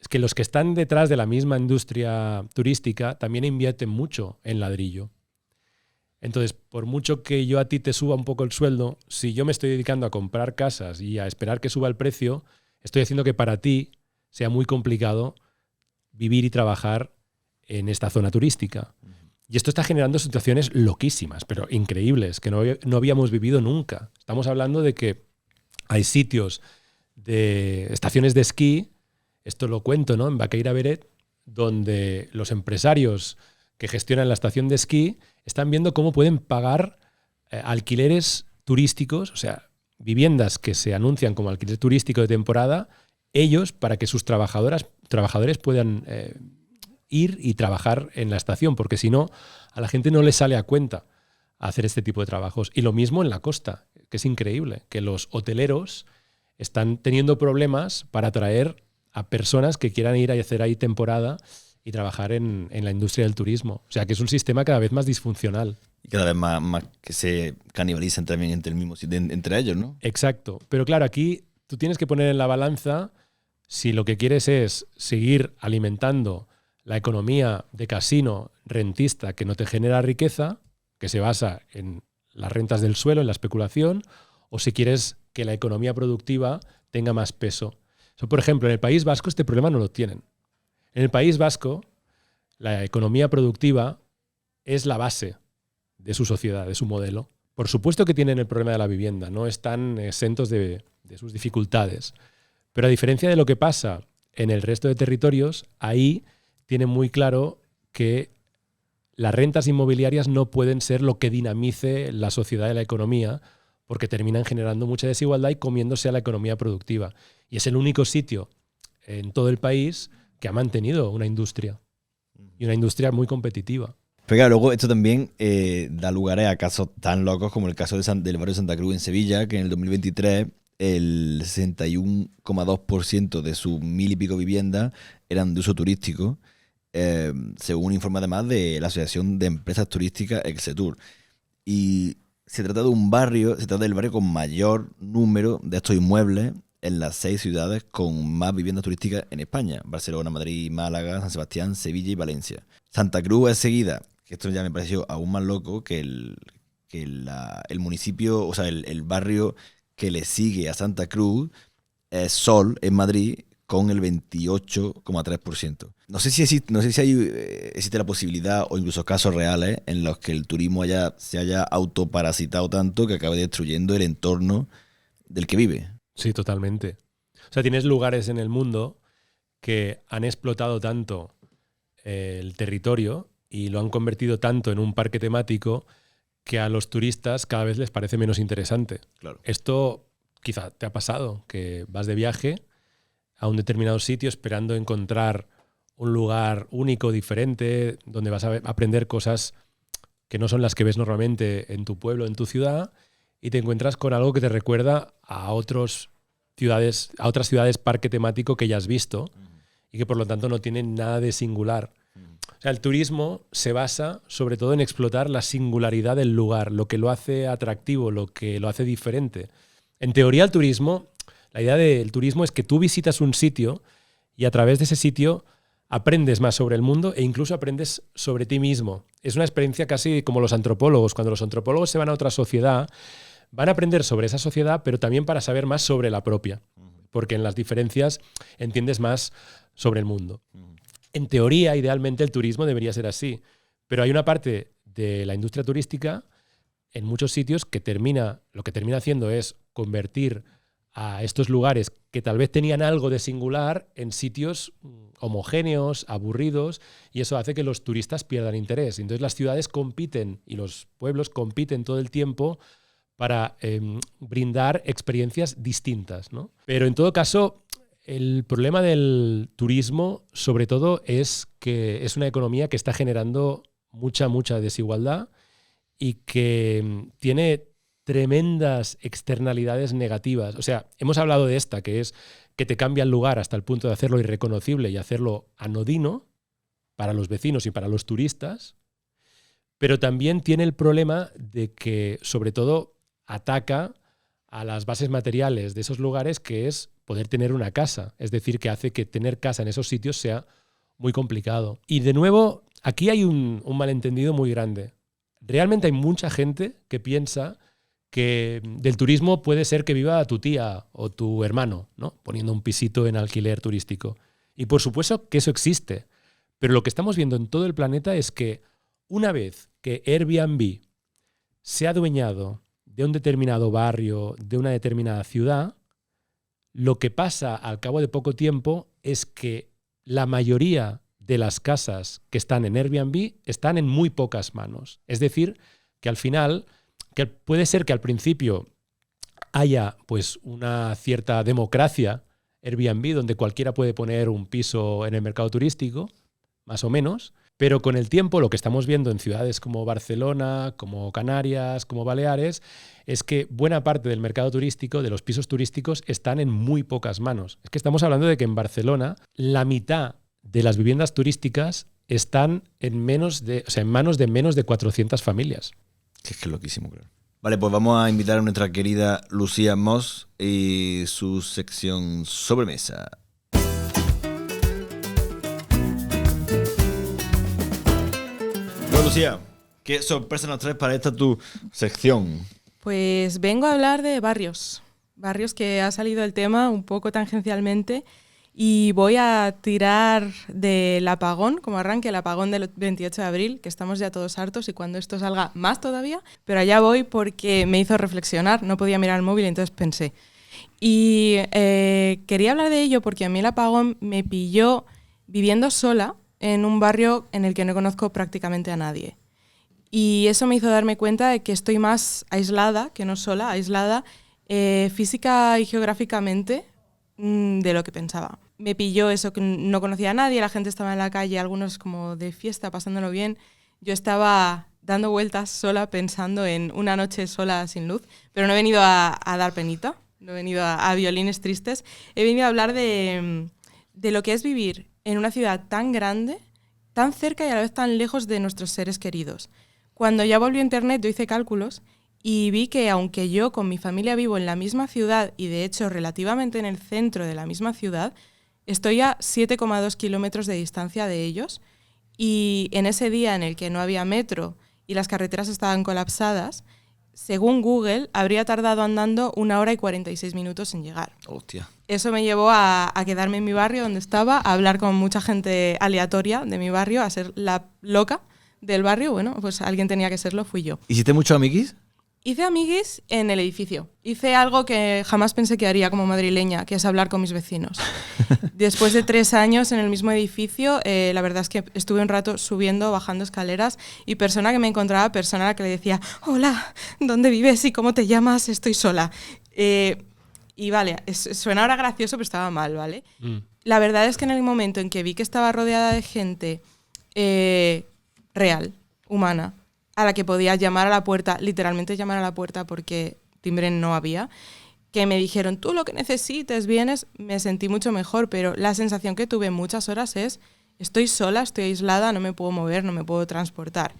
que están detrás de la misma industria turística también invierten mucho en ladrillo. Entonces, por mucho que yo a ti te suba un poco el sueldo, si yo me estoy dedicando a comprar casas y a esperar que suba el precio, estoy haciendo que para ti sea muy complicado vivir y trabajar en esta zona turística. Y esto está generando situaciones loquísimas, pero increíbles, que no habíamos vivido nunca. Estamos hablando de que hay sitios de estaciones de esquí, esto lo cuento, ¿no?, en Baqueira Beret, donde los empresarios que gestionan la estación de esquí están viendo cómo pueden pagar alquileres turísticos, o sea, viviendas que se anuncian como alquiler turístico de temporada, ellos para que sus trabajadores puedan ir y trabajar en la estación, porque si no, a la gente no le sale a cuenta hacer este tipo de trabajos. Y lo mismo en la costa, que es increíble, que los hoteleros están teniendo problemas para atraer a personas que quieran ir a hacer ahí temporada y trabajar en la industria del turismo. O sea, que es un sistema cada vez más disfuncional. Y cada vez más que se canibalizan también entre ellos, ¿no? Exacto. Pero claro, aquí tú tienes que poner en la balanza si lo que quieres es seguir alimentando la economía de casino rentista que no te genera riqueza, que se basa en las rentas del suelo, en la especulación, o si quieres que la economía productiva tenga más peso. Por ejemplo, en el País Vasco este problema no lo tienen. En el País Vasco, la economía productiva es la base de su sociedad, de su modelo. Por supuesto que tienen el problema de la vivienda, no están exentos de sus dificultades. Pero a diferencia de lo que pasa en el resto de territorios, ahí tienen muy claro que las rentas inmobiliarias no pueden ser lo que dinamice la sociedad y la economía, porque terminan generando mucha desigualdad y comiéndose a la economía productiva. Y es el único sitio en todo el país que ha mantenido una industria, y una industria muy competitiva. Pero claro, luego esto también da lugar a casos tan locos como el caso del barrio de Santa Cruz en Sevilla, que en el 2023 el 61,2% de sus 1.000 y pico viviendas eran de uso turístico, según un informe además de la Asociación de Empresas Turísticas Exetur. Y se trata del barrio con mayor número de estos inmuebles en las 6 ciudades con más viviendas turísticas en España: Barcelona, Madrid, Málaga, San Sebastián, Sevilla y Valencia. Santa Cruz es seguida, que esto ya me pareció aún más loco, que el municipio, o sea, el barrio que le sigue a Santa Cruz es Sol, en Madrid, con el 28,3%. No sé si existe la posibilidad o incluso casos reales en los que el turismo se haya autoparasitado tanto que acabe destruyendo el entorno del que vive. Sí, totalmente. O sea, tienes lugares en el mundo que han explotado tanto el territorio y lo han convertido tanto en un parque temático que a los turistas cada vez les parece menos interesante. Claro. Esto quizá te ha pasado, que vas de viaje a un determinado sitio esperando encontrar un lugar único, diferente, donde vas a aprender cosas que no son las que ves normalmente en tu pueblo, en tu ciudad, y te encuentras con algo que te recuerda a otras ciudades parque temático que ya has visto y que por lo tanto no tienen nada de singular. O sea, el turismo se basa sobre todo en explotar la singularidad del lugar, lo que lo hace atractivo, lo que lo hace diferente. En teoría, el turismo La idea del turismo es que tú visitas un sitio y a través de ese sitio aprendes más sobre el mundo e incluso aprendes sobre ti mismo. Es una experiencia casi como los antropólogos. Cuando los antropólogos se van a otra sociedad, van a aprender sobre esa sociedad, pero también para saber más sobre la propia, porque en las diferencias entiendes más sobre el mundo. En teoría, idealmente, el turismo debería ser así, pero hay una parte de la industria turística en muchos sitios que lo que termina haciendo es convertir a estos lugares que tal vez tenían algo de singular en sitios homogéneos, aburridos, y eso hace que los turistas pierdan interés. Entonces las ciudades compiten y los pueblos compiten todo el tiempo para brindar experiencias distintas, ¿no? Pero en todo caso, el problema del turismo, sobre todo, es que es una economía que está generando mucha desigualdad y que tiene tremendas externalidades negativas. O sea, hemos hablado de esta, que es que te cambia el lugar hasta el punto de hacerlo irreconocible y hacerlo anodino para los vecinos y para los turistas, pero también tiene el problema de que, sobre todo, ataca a las bases materiales de esos lugares, que es poder tener una casa. Es decir, que hace que tener casa en esos sitios sea muy complicado. Y de nuevo, aquí hay un malentendido muy grande. Realmente hay mucha gente que piensa que del turismo puede ser que viva tu tía o tu hermano, ¿no? Poniendo un pisito en alquiler turístico. Y por supuesto que eso existe. Pero lo que estamos viendo en todo el planeta es que una vez que Airbnb se ha adueñado de un determinado barrio, de una determinada ciudad, lo que pasa al cabo de poco tiempo es que la mayoría de las casas que están en Airbnb están en muy pocas manos. Es decir, que al final, que puede ser que al principio haya pues una cierta democracia Airbnb, donde cualquiera puede poner un piso en el mercado turístico, más o menos, pero con el tiempo lo que estamos viendo en ciudades como Barcelona, como Canarias, como Baleares, es que buena parte del mercado turístico, de los pisos turísticos, están en muy pocas manos. Es que estamos hablando de que en Barcelona la mitad de las viviendas turísticas están en manos de menos de 400 familias. Es que es loquísimo, claro. Vale, pues vamos a invitar a nuestra querida Lucía Moss y su sección Sobremesa. Bueno, Lucía, ¿qué sorpresa nos traes para esta tu sección? Pues vengo a hablar de barrios que ha salido el tema un poco tangencialmente, y voy a tirar del apagón, como arranque, el apagón del 28 de abril, que estamos ya todos hartos, y cuando esto salga más todavía, pero allá voy porque me hizo reflexionar, no podía mirar el móvil, entonces pensé. Y quería hablar de ello porque a mí el apagón me pilló viviendo sola en un barrio en el que no conozco prácticamente a nadie. Y eso me hizo darme cuenta de que estoy más aislada, que no sola, aislada física y geográficamente de lo que pensaba. Me pilló eso, que no conocía a nadie, la gente estaba en la calle, algunos como de fiesta, pasándolo bien. Yo estaba dando vueltas sola, pensando en una noche sola sin luz, pero no he venido a dar penita, no he venido a violines tristes, he venido a hablar de lo que es vivir en una ciudad tan grande, tan cerca y a la vez tan lejos de nuestros seres queridos. Cuando ya volvió a Internet, yo hice cálculos y vi que aunque yo con mi familia vivo en la misma ciudad y de hecho relativamente en el centro de la misma ciudad, estoy a 7,2 kilómetros de distancia de ellos, y en ese día en el que no había metro y las carreteras estaban colapsadas, según Google, habría tardado andando 1 hora y 46 minutos en llegar. Hostia. Eso me llevó a quedarme en mi barrio donde estaba, a hablar con mucha gente aleatoria de mi barrio, a ser la loca del barrio. Bueno, pues alguien tenía que serlo, fui yo. ¿Hiciste muchos amiguis? Hice amiguis en el edificio. Hice algo que jamás pensé que haría como madrileña, que es hablar con mis vecinos. Después de 3 años en el mismo edificio, la verdad es que estuve un rato subiendo, bajando escaleras, y persona que me encontraba, persona a la que le decía, hola, ¿dónde vives y cómo te llamas? Estoy sola. Y vale, suena ahora gracioso, pero estaba mal, ¿vale? La verdad es que en el momento en que vi que estaba rodeada de gente real, humana, a la que podía llamar a la puerta, literalmente llamar a la puerta porque timbre no había, que me dijeron, tú lo que necesites, vienes, me sentí mucho mejor, pero la sensación que tuve muchas horas es, estoy sola, estoy aislada, no me puedo mover, no me puedo transportar.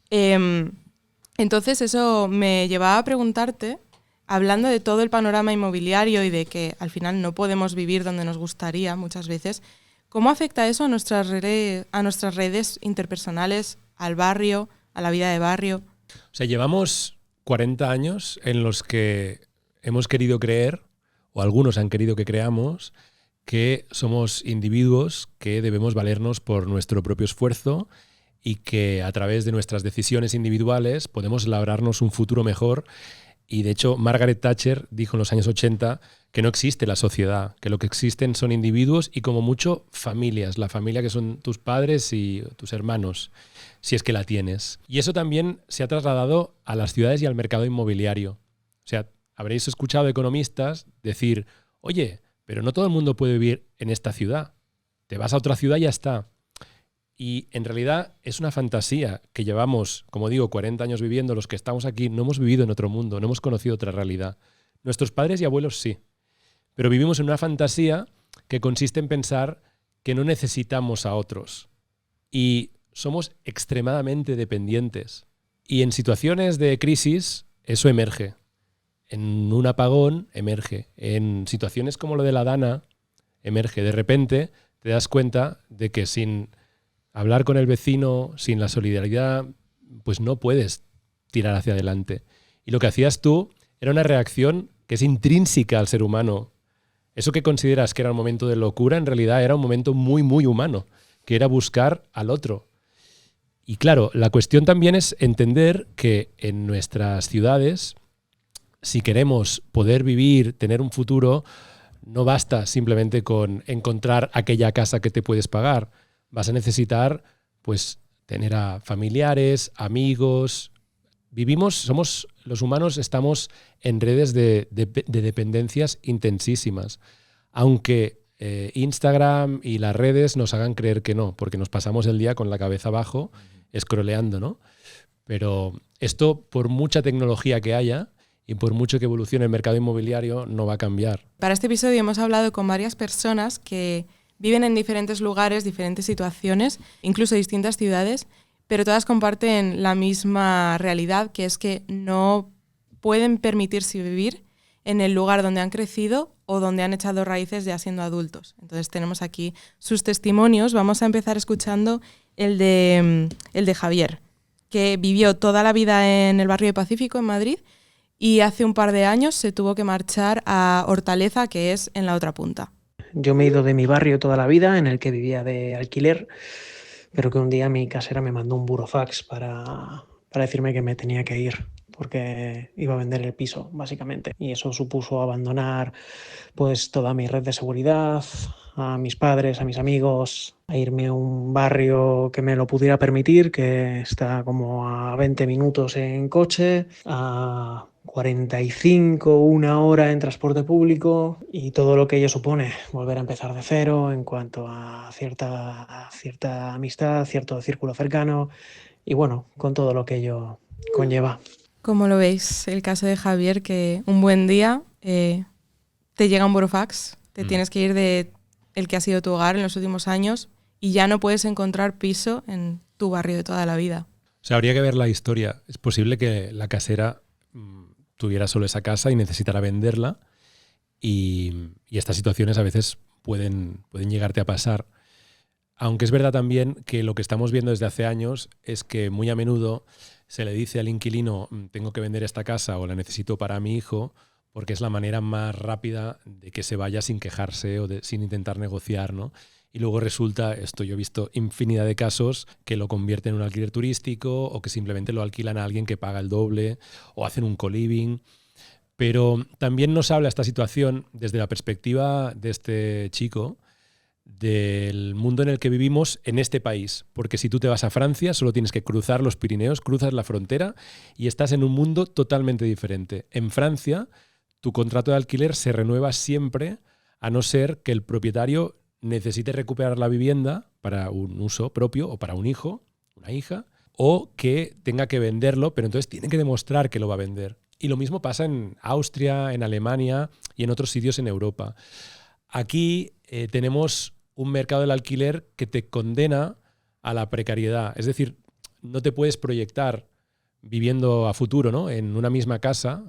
Entonces eso me llevaba a preguntarte hablando de todo el panorama inmobiliario y de que al final no podemos vivir donde nos gustaría muchas veces, ¿cómo afecta eso a nuestras redes interpersonales, al barrio, a la vida de barrio? O sea, llevamos 40 años en los que hemos querido creer, o algunos han querido que creamos, que somos individuos que debemos valernos por nuestro propio esfuerzo y que a través de nuestras decisiones individuales podemos labrarnos un futuro mejor. Y de hecho, Margaret Thatcher dijo en los años 80 que no existe la sociedad, que lo que existen son individuos y como mucho familias, la familia que son tus padres y tus hermanos, si es que la tienes. Y eso también se ha trasladado a las ciudades y al mercado inmobiliario. O sea, habréis escuchado economistas decir, oye, pero no todo el mundo puede vivir en esta ciudad. Te vas a otra ciudad y ya está. Y en realidad es una fantasía que llevamos, como digo, 40 años viviendo. Los que estamos aquí no hemos vivido en otro mundo, no hemos conocido otra realidad. Nuestros padres y abuelos sí. Pero vivimos en una fantasía que consiste en pensar que no necesitamos a otros. Y somos extremadamente dependientes. Y en situaciones de crisis eso emerge. En un apagón emerge. En situaciones como lo de la Dana emerge. De repente te das cuenta de que sin hablar con el vecino, sin la solidaridad, pues no puedes tirar hacia adelante. Y lo que hacías tú era una reacción que es intrínseca al ser humano. Eso que consideras que era un momento de locura, en realidad era un momento muy, muy humano, que era buscar al otro. Y claro, la cuestión también es entender que en nuestras ciudades, si queremos poder vivir, tener un futuro, no basta simplemente con encontrar aquella casa que te puedes pagar. Vas a necesitar, pues, tener a familiares, amigos. Los humanos estamos en redes de dependencias intensísimas. Aunque Instagram y las redes nos hagan creer que no, porque nos pasamos el día con la cabeza abajo, scrolleando, ¿no? Pero esto, por mucha tecnología que haya y por mucho que evolucione el mercado inmobiliario, no va a cambiar. Para este episodio hemos hablado con varias personas que viven en diferentes lugares, diferentes situaciones, incluso distintas ciudades, pero todas comparten la misma realidad, que es que no pueden permitirse vivir en el lugar donde han crecido o donde han echado raíces ya siendo adultos. Entonces tenemos aquí sus testimonios. Vamos a empezar escuchando el de Javier, que vivió toda la vida en el barrio de Pacífico, en Madrid, y hace un par de años se tuvo que marchar a Hortaleza, que es en la otra punta. Yo me he ido de mi barrio toda la vida, en el que vivía de alquiler, pero que un día mi casera me mandó un burofax para decirme que me tenía que ir, porque iba a vender el piso, básicamente. Y eso supuso abandonar pues toda mi red de seguridad, a mis padres, a mis amigos, a irme a un barrio que me lo pudiera permitir, que está como a 20 minutos en coche, a 45, una hora en transporte público y todo lo que ello supone, volver a empezar de cero en cuanto a cierta amistad, cierto círculo cercano y bueno, con todo lo que ello conlleva. ¿Cómo lo veis? El caso de Javier, que un buen día te llega un burofax, te tienes que ir de el que ha sido tu hogar en los últimos años y ya no puedes encontrar piso en tu barrio de toda la vida. O sea, habría que ver la historia. Es posible que la casera tuviera solo esa casa y necesitara venderla y estas situaciones a veces pueden llegarte a pasar. Aunque es verdad también que lo que estamos viendo desde hace años es que muy a menudo se le dice al inquilino tengo que vender esta casa o la necesito para mi hijo porque es la manera más rápida de que se vaya sin quejarse o sin intentar negociar, ¿no? Y luego resulta, yo he visto infinidad de casos que lo convierten en un alquiler turístico o que simplemente lo alquilan a alguien que paga el doble o hacen un co-living. Pero también nos habla esta situación desde la perspectiva de este chico del mundo en el que vivimos en este país. Porque si tú te vas a Francia, solo tienes que cruzar los Pirineos, cruzas la frontera y estás en un mundo totalmente diferente. En Francia, tu contrato de alquiler se renueva siempre, a no ser que el propietario necesite recuperar la vivienda para un uso propio o para un hijo, una hija, o que tenga que venderlo, pero entonces tiene que demostrar que lo va a vender. Y lo mismo pasa en Austria, en Alemania y en otros sitios en Europa. Aquí tenemos un mercado del alquiler que te condena a la precariedad. Es decir, no te puedes proyectar viviendo a futuro, ¿no? En una misma casa.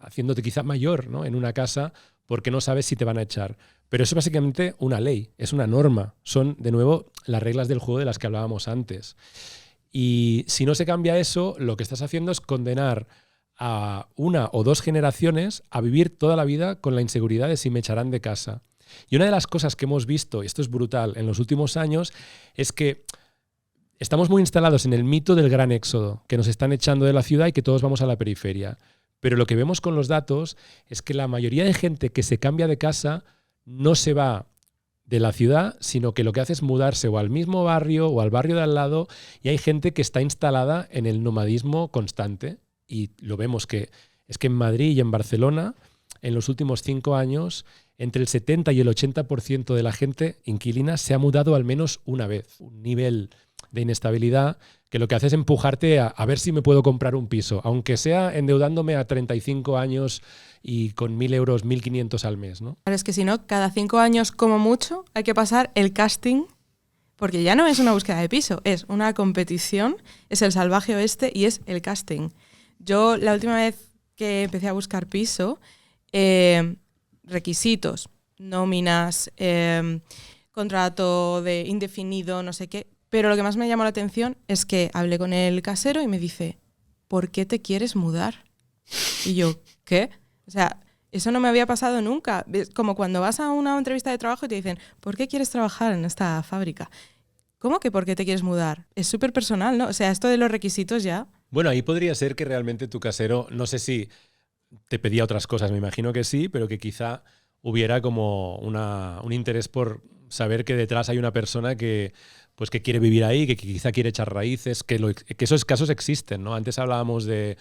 haciéndote quizá mayor, ¿no? En una casa porque no sabes si te van a echar. Pero eso es básicamente una ley, es una norma. Son, de nuevo, las reglas del juego de las que hablábamos antes. Y si no se cambia eso, lo que estás haciendo es condenar a 1 o 2 generaciones a vivir toda la vida con la inseguridad de si me echarán de casa. Y una de las cosas que hemos visto, y esto es brutal, en los últimos años, es que estamos muy instalados en el mito del gran éxodo, que nos están echando de la ciudad y que todos vamos a la periferia. Pero lo que vemos con los datos es que la mayoría de gente que se cambia de casa no se va de la ciudad, sino que lo que hace es mudarse o al mismo barrio o al barrio de al lado, y hay gente que está instalada en el nomadismo constante. Y lo vemos que es que en Madrid y en Barcelona, en los últimos 5 años, entre el 70 y el 80% de la gente inquilina se ha mudado al menos una vez. Un nivel de inestabilidad que lo que hace es empujarte a ver si me puedo comprar un piso, aunque sea endeudándome a 35 años y con 1.000 euros, 1.500 al mes, ¿no? Claro, es que si no, cada 5 años como mucho hay que pasar el casting, porque ya no es una búsqueda de piso, es una competición, es el salvaje oeste y es el casting. Yo la última vez que empecé a buscar piso, requisitos, nóminas, contrato de indefinido, no sé qué. Pero lo que más me llamó la atención es que hablé con el casero y me dice, ¿por qué te quieres mudar? Y yo, ¿qué? O sea, eso no me había pasado nunca. Es como cuando vas a una entrevista de trabajo y te dicen, ¿por qué quieres trabajar en esta fábrica? ¿Cómo que por qué te quieres mudar? Es súper personal, ¿no? O sea, esto de los requisitos ya... Bueno, ahí podría ser que realmente tu casero, no sé si te pedía otras cosas, me imagino que sí, pero que quizá hubiera como un interés por saber que detrás hay una persona que quiere vivir ahí, que quizá quiere echar raíces, que esos casos existen, ¿no? Antes hablábamos de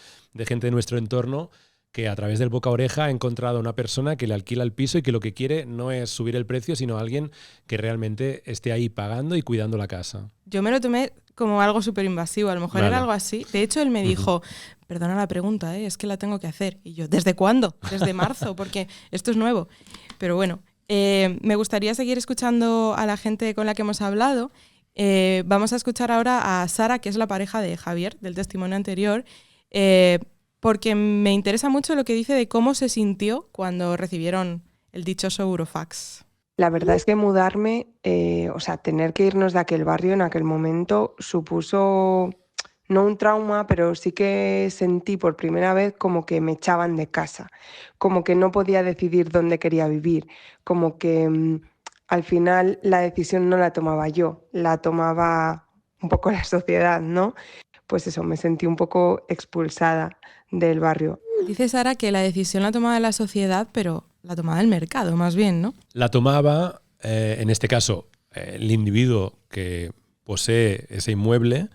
gente de nuestro entorno que a través del boca a oreja ha encontrado una persona que le alquila el piso y que lo que quiere no es subir el precio, sino alguien que realmente esté ahí pagando y cuidando la casa. Yo me lo tomé como algo súper invasivo, a lo mejor era algo así. De hecho, él me dijo, perdona la pregunta, es que la tengo que hacer. Y yo, ¿desde cuándo? Desde marzo, porque esto es nuevo. Pero bueno, me gustaría seguir escuchando a la gente con la que hemos hablado. Vamos a escuchar ahora a Sara, que es la pareja de Javier, del testimonio anterior, porque me interesa mucho lo que dice de cómo se sintió cuando recibieron el dichoso Eurofax. La verdad es que mudarme, tener que irnos de aquel barrio en aquel momento supuso no un trauma, pero sí que sentí por primera vez como que me echaban de casa, como que no podía decidir dónde quería vivir, como que al final la decisión no la tomaba yo, la tomaba un poco la sociedad, ¿no? Pues eso, me sentí un poco expulsada del barrio. Dice Sara que la decisión la tomaba la sociedad, pero la tomaba el mercado más bien, ¿no? La tomaba, en este caso, el individuo que posee ese inmueble,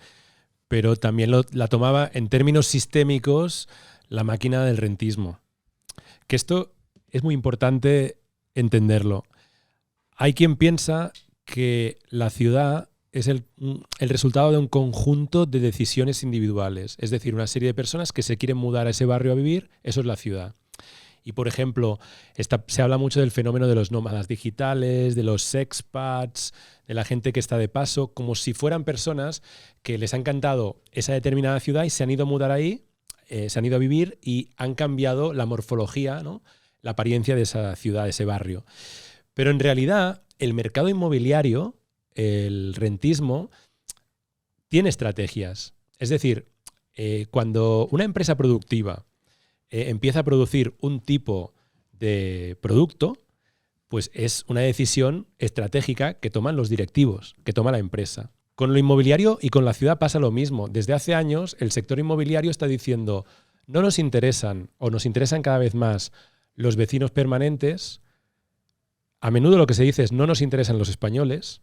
pero también la tomaba en términos sistémicos la máquina del rentismo. Que esto es muy importante entenderlo. Hay quien piensa que la ciudad es el resultado de un conjunto de decisiones individuales. Es decir, una serie de personas que se quieren mudar a ese barrio a vivir, eso es la ciudad. Y, por ejemplo, se habla mucho del fenómeno de los nómadas digitales, de los expats, de la gente que está de paso, como si fueran personas que les ha encantado esa determinada ciudad y se han ido a mudar ahí, se han ido a vivir y han cambiado la morfología, ¿no? La apariencia de esa ciudad, de ese barrio. Pero en realidad, el mercado inmobiliario, el rentismo, tiene estrategias. Es decir, cuando una empresa productiva empieza a producir un tipo de producto, pues es una decisión estratégica que toman los directivos, que toma la empresa. Con lo inmobiliario y con la ciudad pasa lo mismo. Desde hace años el sector inmobiliario está diciendo no nos interesan o nos interesan cada vez más los vecinos permanentes. A menudo lo que se dice es no nos interesan los españoles,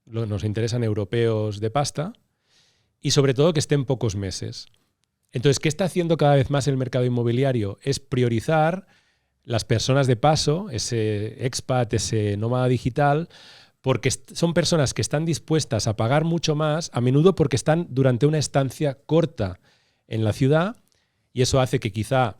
nos interesan europeos de pasta y sobre todo que estén pocos meses. Entonces, ¿qué está haciendo cada vez más el mercado inmobiliario? Es priorizar las personas de paso, ese expat, ese nómada digital, porque son personas que están dispuestas a pagar mucho más, a menudo porque están durante una estancia corta en la ciudad y eso hace que quizá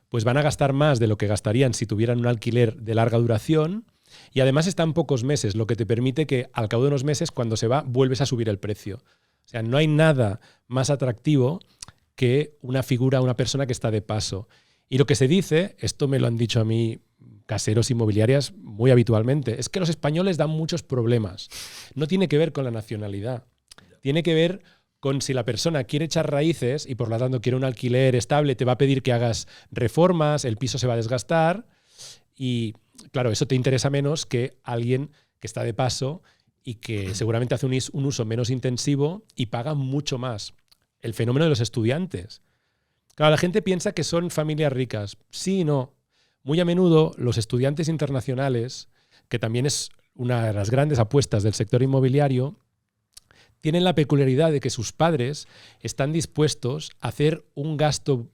pues van a gastar más de lo que gastarían si tuvieran un alquiler de larga duración y además están pocos meses, lo que te permite que al cabo de unos meses, cuando se va, vuelves a subir el precio. O sea, no hay nada más atractivo que una figura, una persona que está de paso. Y lo que se dice, esto me lo han dicho a mí caseros inmobiliarias muy habitualmente, es que los españoles dan muchos problemas. No tiene que ver con la nacionalidad, tiene que ver con si la persona quiere echar raíces y por lo tanto quiere un alquiler estable, te va a pedir que hagas reformas, el piso se va a desgastar y claro, eso te interesa menos que alguien que está de paso y que seguramente hace un uso menos intensivo y paga mucho más. El fenómeno de los estudiantes. Claro, la gente piensa que son familias ricas. Sí y no. Muy a menudo los estudiantes internacionales, que también es una de las grandes apuestas del sector inmobiliario, tienen la peculiaridad de que sus padres están dispuestos a hacer un gasto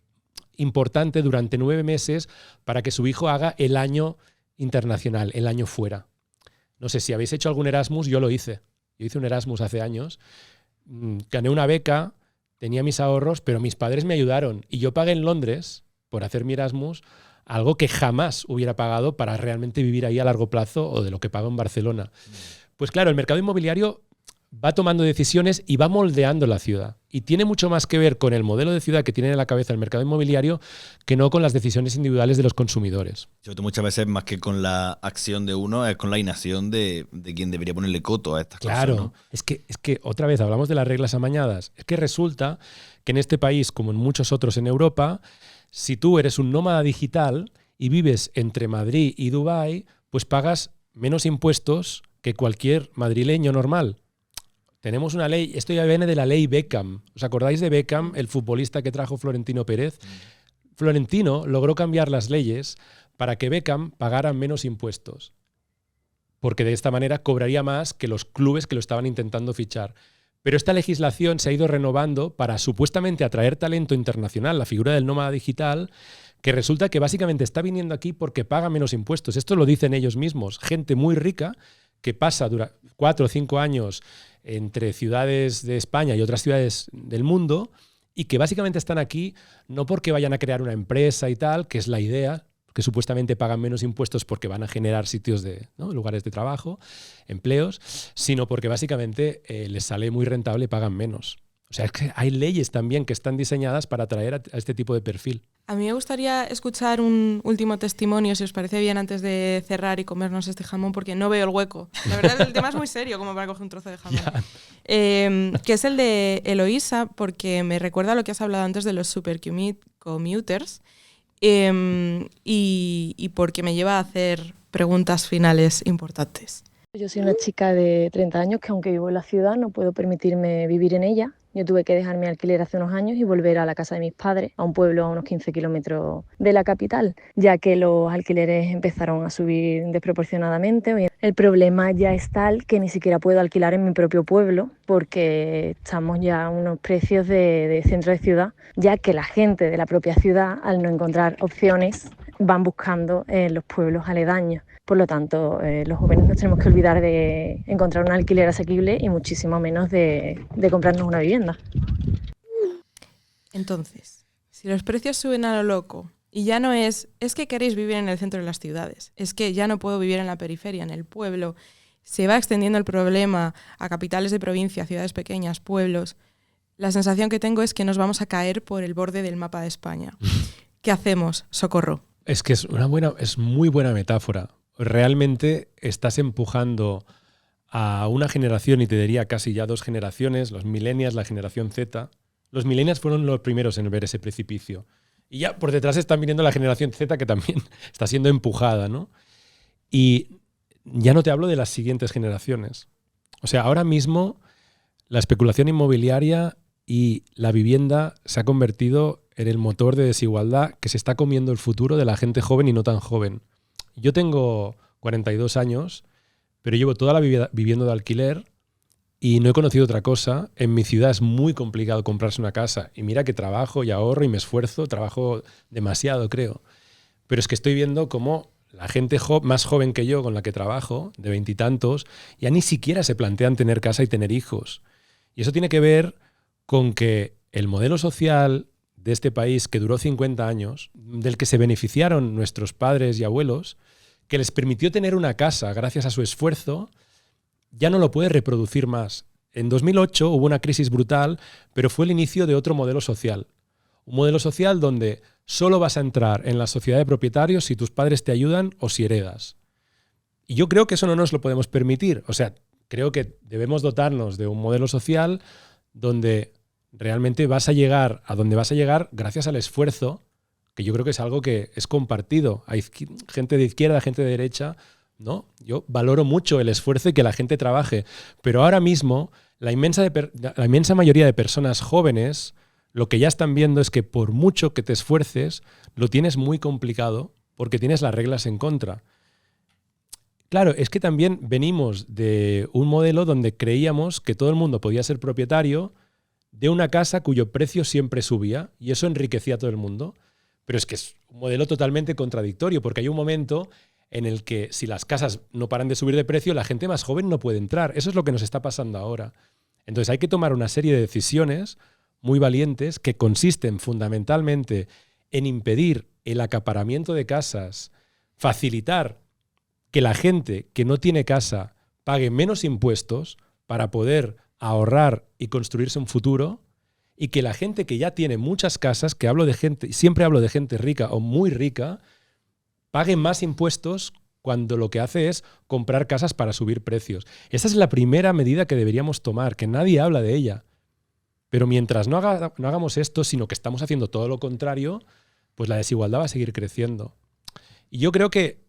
importante durante 9 meses para que su hijo haga el año internacional, el año fuera. No sé si habéis hecho algún Erasmus, yo lo hice. Yo hice un Erasmus hace años, gané una beca, tenía mis ahorros, pero mis padres me ayudaron y yo pagué en Londres por hacer mi Erasmus algo que jamás hubiera pagado para realmente vivir ahí a largo plazo o de lo que pago en Barcelona. Pues claro, el mercado inmobiliario va tomando decisiones y va moldeando la ciudad. Y tiene mucho más que ver con el modelo de ciudad que tiene en la cabeza el mercado inmobiliario que no con las decisiones individuales de los consumidores. Muchas veces, más que con la acción de uno, es con la inacción de quien debería ponerle coto a estas claro, cosas, ¿no? Es que otra vez hablamos de las reglas amañadas. Es que resulta que en este país, como en muchos otros en Europa, si tú eres un nómada digital y vives entre Madrid y Dubái, pues pagas menos impuestos que cualquier madrileño normal. Tenemos una ley, esto ya viene de la ley Beckham. ¿Os acordáis de Beckham, el futbolista que trajo Florentino Pérez? Florentino logró cambiar las leyes para que Beckham pagara menos impuestos, porque de esta manera cobraría más que los clubes que lo estaban intentando fichar. Pero esta legislación se ha ido renovando para supuestamente atraer talento internacional, la figura del nómada digital, que resulta que básicamente está viniendo aquí porque paga menos impuestos. Esto lo dicen ellos mismos. Gente muy rica que pasa 4 o 5 años entre ciudades de España y otras ciudades del mundo y que básicamente están aquí no porque vayan a crear una empresa y tal, que es la idea, que supuestamente pagan menos impuestos porque van a generar sitios ¿no? lugares de trabajo, empleos, sino porque básicamente les sale muy rentable y pagan menos. O sea, es que hay leyes también que están diseñadas para atraer a este tipo de perfil. A mí me gustaría escuchar un último testimonio, si os parece bien, antes de cerrar y comernos este jamón, porque no veo el hueco. La verdad, el tema es muy serio como para coger un trozo de jamón. Que es el de Eloísa, porque me recuerda a lo que has hablado antes de los supercommuters y porque me lleva a hacer preguntas finales importantes. Yo soy una chica de 30 años que aunque vivo en la ciudad no puedo permitirme vivir en ella. Yo tuve que dejar mi alquiler hace unos años y volver a la casa de mis padres, a un pueblo a unos 15 kilómetros de la capital, ya que los alquileres empezaron a subir desproporcionadamente. El problema ya es tal que ni siquiera puedo alquilar en mi propio pueblo porque estamos ya a unos precios de centro de ciudad, ya que la gente de la propia ciudad, al no encontrar opciones, van buscando en los pueblos aledaños. Por lo tanto, los jóvenes nos tenemos que olvidar de encontrar un alquiler asequible y muchísimo menos de comprarnos una vivienda. Entonces, si los precios suben a lo loco y ya no es que queréis vivir en el centro de las ciudades, es que ya no puedo vivir en la periferia, en el pueblo, se va extendiendo el problema a capitales de provincia, ciudades pequeñas, pueblos, la sensación que tengo es que nos vamos a caer por el borde del mapa de España. ¿Qué hacemos? Socorro. Es que es muy buena metáfora. Realmente estás empujando a una generación, y te diría casi ya 2 generaciones, los millennials, la generación Z. Los millennials fueron los primeros en ver ese precipicio. Y ya por detrás están viniendo la generación Z que también está siendo empujada, ¿no? Y ya no te hablo de las siguientes generaciones. O sea, ahora mismo la especulación inmobiliaria y la vivienda se ha convertido en el motor de desigualdad que se está comiendo el futuro de la gente joven y no tan joven. Yo tengo 42 años, pero llevo toda la vida viviendo de alquiler y no he conocido otra cosa. En mi ciudad es muy complicado comprarse una casa. Y mira que trabajo y ahorro y me esfuerzo, trabajo demasiado, creo. Pero es que estoy viendo cómo la gente más joven que yo, con la que trabajo, de 20 y tantos, ya ni siquiera se plantean tener casa y tener hijos. Y eso tiene que ver con que el modelo social de este país, que duró 50 años, del que se beneficiaron nuestros padres y abuelos, que les permitió tener una casa gracias a su esfuerzo, ya no lo puede reproducir más. En 2008 hubo una crisis brutal, pero fue el inicio de otro modelo social. Un modelo social donde solo vas a entrar en la sociedad de propietarios si tus padres te ayudan o si heredas. Y yo creo que eso no nos lo podemos permitir. O sea, creo que debemos dotarnos de un modelo social donde realmente vas a llegar a donde vas a llegar gracias al esfuerzo, que yo creo que es algo que es compartido. Hay gente de izquierda, gente de derecha, ¿no? Yo valoro mucho el esfuerzo y que la gente trabaje, pero ahora mismo la inmensa mayoría de personas jóvenes lo que ya están viendo es que por mucho que te esfuerces, lo tienes muy complicado porque tienes las reglas en contra. Claro, es que también venimos de un modelo donde creíamos que todo el mundo podía ser propietario de una casa cuyo precio siempre subía y eso enriquecía a todo el mundo. Pero es que es un modelo totalmente contradictorio porque hay un momento en el que si las casas no paran de subir de precio, la gente más joven no puede entrar. Eso es lo que nos está pasando ahora. Entonces hay que tomar una serie de decisiones muy valientes que consisten fundamentalmente en impedir el acaparamiento de casas, facilitar que la gente que no tiene casa pague menos impuestos para poder ahorrar y construirse un futuro, y que la gente que ya tiene muchas casas, que hablo de gente, siempre hablo de gente rica o muy rica, pague más impuestos cuando lo que hace es comprar casas para subir precios. Esa es la primera medida que deberíamos tomar, que nadie habla de ella. Pero mientras no hagamos esto, sino que estamos haciendo todo lo contrario, pues la desigualdad va a seguir creciendo. Y yo creo que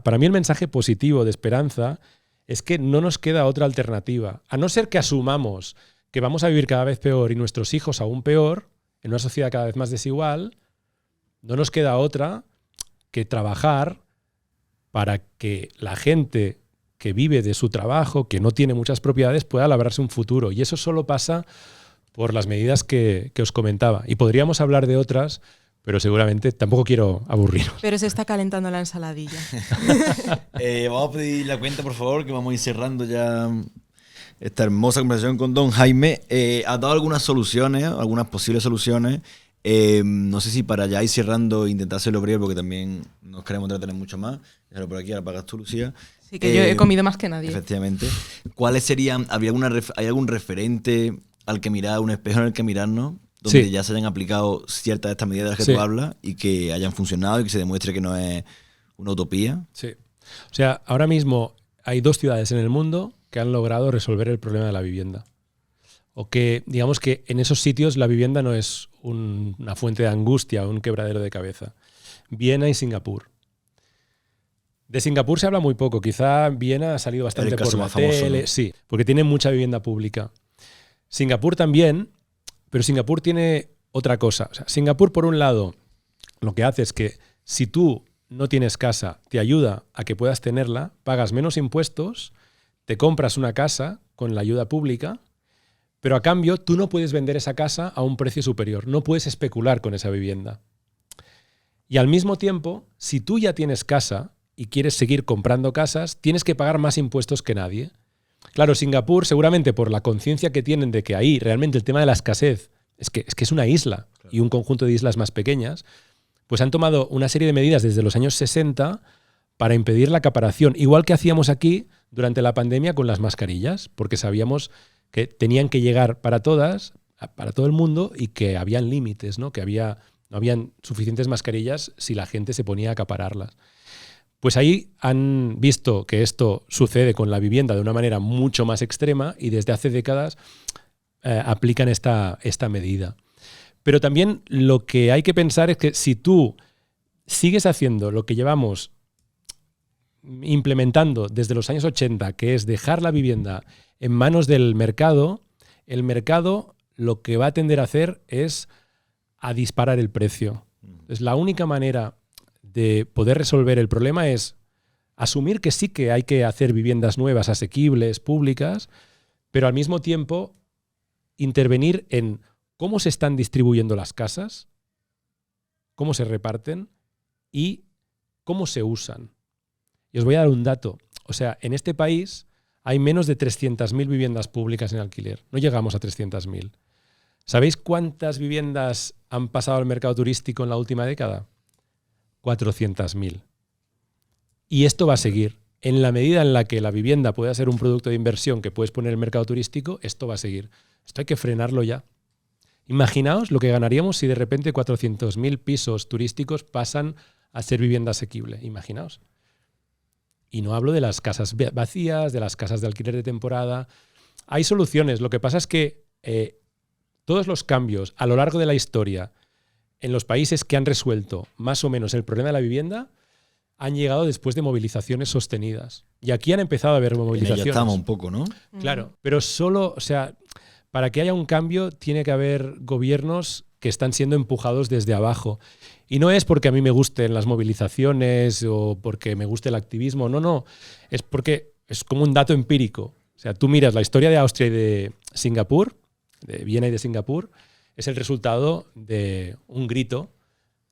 para mí el mensaje positivo de esperanza es que no nos queda otra alternativa. A no ser que asumamos que vamos a vivir cada vez peor y nuestros hijos aún peor, en una sociedad cada vez más desigual, no nos queda otra que trabajar para que la gente que vive de su trabajo, que no tiene muchas propiedades, pueda labrarse un futuro. Y eso solo pasa por las medidas que os comentaba. Y podríamos hablar de otras, pero seguramente tampoco quiero aburriros. Pero se está calentando la ensaladilla. Vamos a pedir la cuenta, por favor, que vamos a ir cerrando ya esta hermosa conversación con don Jaime. Ha dado algunas soluciones, algunas posibles soluciones. No sé si para ya ir cerrando intentar hacerlo breve, porque también nos queremos entretener mucho más. Déjalo por aquí, ahora pagas tú, Lucía. Sí, que yo he comido más que nadie. Efectivamente. ¿Cuáles serían? ¿Hay algún referente al que mirar, un espejo en el que mirarnos, donde ya se hayan aplicado ciertas de estas medidas de las que tú hablas y que hayan funcionado y que se demuestre que no es una utopía? Sí. O sea, ahora mismo hay 2 ciudades en el mundo que han logrado resolver el problema de la vivienda. O que, digamos que en esos sitios la vivienda no es una fuente de angustia o un quebradero de cabeza. Viena y Singapur. De Singapur se habla muy poco. Quizá Viena ha salido bastante por la tele. ¿No? Sí, porque tiene mucha vivienda pública. Singapur también, pero Singapur tiene otra cosa. O sea, Singapur, por un lado, lo que hace es que si tú no tienes casa, te ayuda a que puedas tenerla, pagas menos impuestos, te compras una casa con la ayuda pública, pero a cambio tú no puedes vender esa casa a un precio superior, no puedes especular con esa vivienda. Y al mismo tiempo, si tú ya tienes casa y quieres seguir comprando casas, tienes que pagar más impuestos que nadie. Claro, Singapur, seguramente por la conciencia que tienen de que ahí realmente el tema de la escasez es que es una isla y un conjunto de islas más pequeñas, pues han tomado una serie de medidas desde los años 60 para impedir la acaparación, igual que hacíamos aquí durante la pandemia con las mascarillas, porque sabíamos que tenían que llegar para todas, para todo el mundo, y que habían límites, ¿no? Que no habían suficientes mascarillas si la gente se ponía a acapararlas. Pues ahí han visto que esto sucede con la vivienda de una manera mucho más extrema y desde hace décadas aplican esta medida. Pero también lo que hay que pensar es que si tú sigues haciendo lo que llevamos implementando desde los años 80, que es dejar la vivienda en manos del mercado, el mercado lo que va a tender a hacer es a disparar el precio. Entonces, la única manera de poder resolver el problema es asumir que sí que hay que hacer viviendas nuevas, asequibles, públicas, pero al mismo tiempo intervenir en cómo se están distribuyendo las casas, cómo se reparten y cómo se usan. Y os voy a dar un dato. O sea, en este país hay menos de 300.000 viviendas públicas en alquiler. No llegamos a 300.000. ¿Sabéis cuántas viviendas han pasado al mercado turístico en la última década? 400.000. Y esto va a seguir. En la medida en la que la vivienda pueda ser un producto de inversión que puedes poner en el mercado turístico, esto va a seguir. Esto hay que frenarlo ya. Imaginaos lo que ganaríamos si de repente 400.000 pisos turísticos pasan a ser vivienda asequible. Imaginaos. Y no hablo de las casas vacías, de las casas de alquiler de temporada. Hay soluciones. Lo que pasa es que todos los cambios a lo largo de la historia en los países que han resuelto más o menos el problema de la vivienda han llegado después de movilizaciones sostenidas. Y aquí han empezado a haber movilizaciones. Ya estamos un poco, ¿no? Claro, pero solo, o sea, para que haya un cambio tiene que haber gobiernos que están siendo empujados desde abajo. Y no es porque a mí me gusten las movilizaciones o porque me guste el activismo, no. Es porque es como un dato empírico. O sea, tú miras la historia de Austria y de Singapur, de Viena y de Singapur, es el resultado de un grito,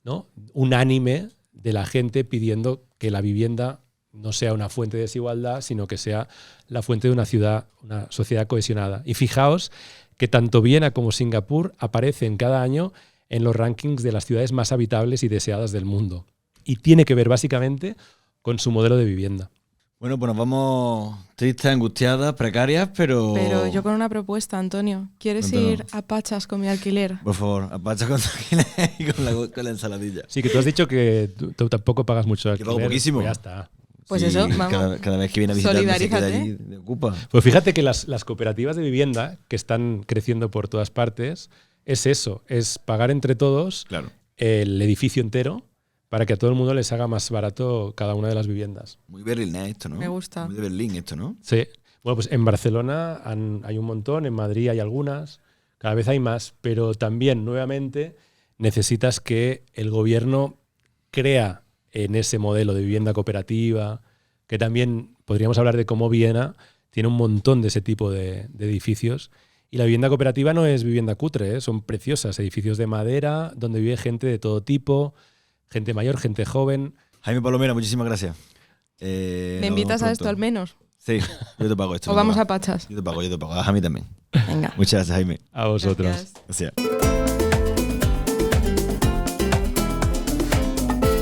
¿no?, unánime de la gente pidiendo que la vivienda no sea una fuente de desigualdad, sino que sea la fuente de una ciudad, una sociedad cohesionada. Y fijaos que tanto Viena como Singapur aparecen cada año en los rankings de las ciudades más habitables y deseadas del mundo. Y tiene que ver básicamente con su modelo de vivienda. Bueno, pues nos vamos tristes, angustiadas, precarias, pero... Pero yo con una propuesta, Antonio. ¿Quieres Cuéntanos. ir a Pachas con mi alquiler? Por favor, apacha con y con la ensaladilla. Sí, que tú has dicho que tú tampoco pagas mucho Que alquiler. pago poquísimo. Pues ya está. Pues Sí, eso, vamos. Cada vez que viene a visitarme se queda Solidarízate. allí, me ocupa. Pues fíjate que las cooperativas de vivienda que están creciendo por todas partes es eso, es pagar entre todos Claro. el edificio entero para que a todo el mundo les haga más barato cada una de las viviendas. Muy berlinés esto, ¿no? Me gusta. Muy de Berlín esto, ¿no? Sí. Bueno, pues en Barcelona hay un montón, en Madrid hay algunas, cada vez hay más, pero también, nuevamente, necesitas que el gobierno crea en ese modelo de vivienda cooperativa, que también podríamos hablar de cómo Viena tiene un montón de ese tipo de edificios. Y la vivienda cooperativa no es vivienda cutre, son preciosas, edificios de madera, donde vive gente de todo tipo, gente mayor, gente joven. Jaime Palomera, muchísimas gracias. ¿Me invitas a esto al menos? Sí, yo te pago esto. ¿O yo te vamos pago. a Pachas? Yo te pago. A mí también. Venga. Muchas gracias, Jaime. A vosotros. Gracias. Gracias.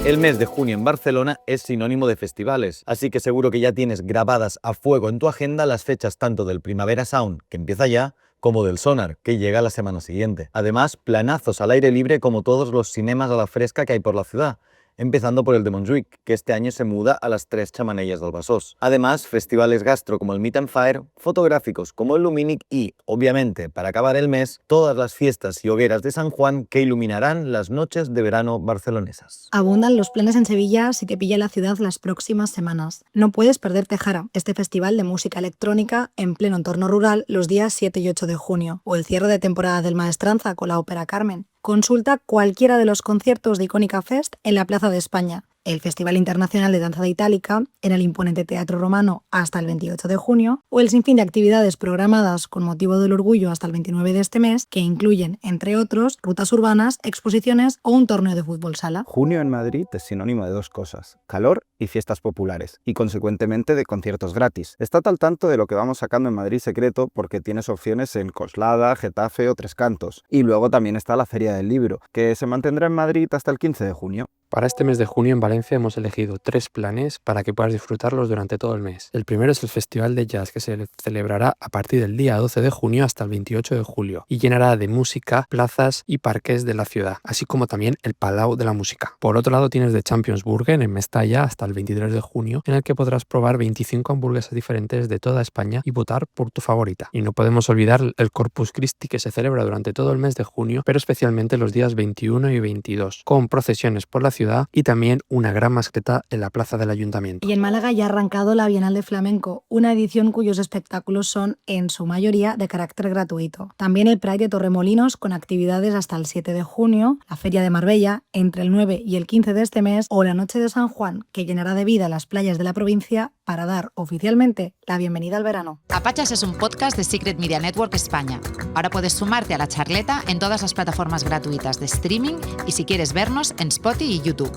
El mes de junio en Barcelona es sinónimo de festivales, así que seguro que ya tienes grabadas a fuego en tu agenda las fechas tanto del Primavera Sound, que empieza ya, como del Sonar, que llega la semana siguiente. Además, planazos al aire libre como todos los cinemas a la fresca que hay por la ciudad, empezando por el de Montjuïc, que este año se muda a las 3 Xamanelles del Besòs. Además, festivales gastro como el Meat and Fire, fotográficos como el Luminic y, obviamente, para acabar el mes, todas las fiestas y hogueras de San Juan que iluminarán las noches de verano barcelonesas. Abundan los planes en Sevilla si te pilla la ciudad las próximas semanas. No puedes perderte Jara, este festival de música electrónica en pleno entorno rural los días 7 y 8 de junio, o el cierre de temporada del Maestranza con la Ópera Carmen. Consulta cualquiera de los conciertos de Icónica Fest en la Plaza de España, el Festival Internacional de Danza de Itálica en el imponente Teatro Romano hasta el 28 de junio, o el sinfín de actividades programadas con motivo del orgullo hasta el 29 de este mes, que incluyen, entre otros, rutas urbanas, exposiciones o un torneo de fútbol sala. Junio en Madrid es sinónimo de dos cosas: calor y fiestas populares, y consecuentemente de conciertos gratis. Estate al tanto de lo que vamos sacando en Madrid Secreto, porque tienes opciones en Coslada, Getafe o Tres Cantos. Y luego también está la Feria del Libro, que se mantendrá en Madrid hasta el 15 de junio. Para este mes de junio en Valencia hemos elegido 3 planes para que puedas disfrutarlos durante todo el mes. El primero es el Festival de Jazz, que se celebrará a partir del día 12 de junio hasta el 28 de julio y llenará de música plazas y parques de la ciudad, así como también el Palau de la Música. Por otro lado tienes The Champions Burger en Mestalla hasta el 23 de junio, en el que podrás probar 25 hamburguesas diferentes de toda España y votar por tu favorita. Y no podemos olvidar el Corpus Christi, que se celebra durante todo el mes de junio, pero especialmente los días 21 y 22, con procesiones por la ciudad y también una gran mascleta en la plaza del ayuntamiento. Y en Málaga ya ha arrancado la Bienal de Flamenco, una edición cuyos espectáculos son, en su mayoría, de carácter gratuito. También el Pride de Torremolinos, con actividades hasta el 7 de junio, la Feria de Marbella, entre el 9 y el 15 de este mes, o la Noche de San Juan, que llenará de vida las playas de la provincia para dar oficialmente la bienvenida al verano. Apachas es un podcast de Secret Media Network España. Ahora puedes sumarte a la charleta en todas las plataformas gratuitas de streaming y si quieres vernos en Spotify y YouTube.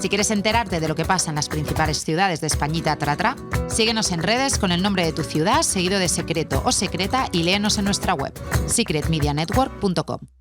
Si quieres enterarte de lo que pasa en las principales ciudades de Españita Tratra, síguenos en redes con el nombre de tu ciudad seguido de secreto o secreta y léenos en nuestra web, secretmedianetwork.com.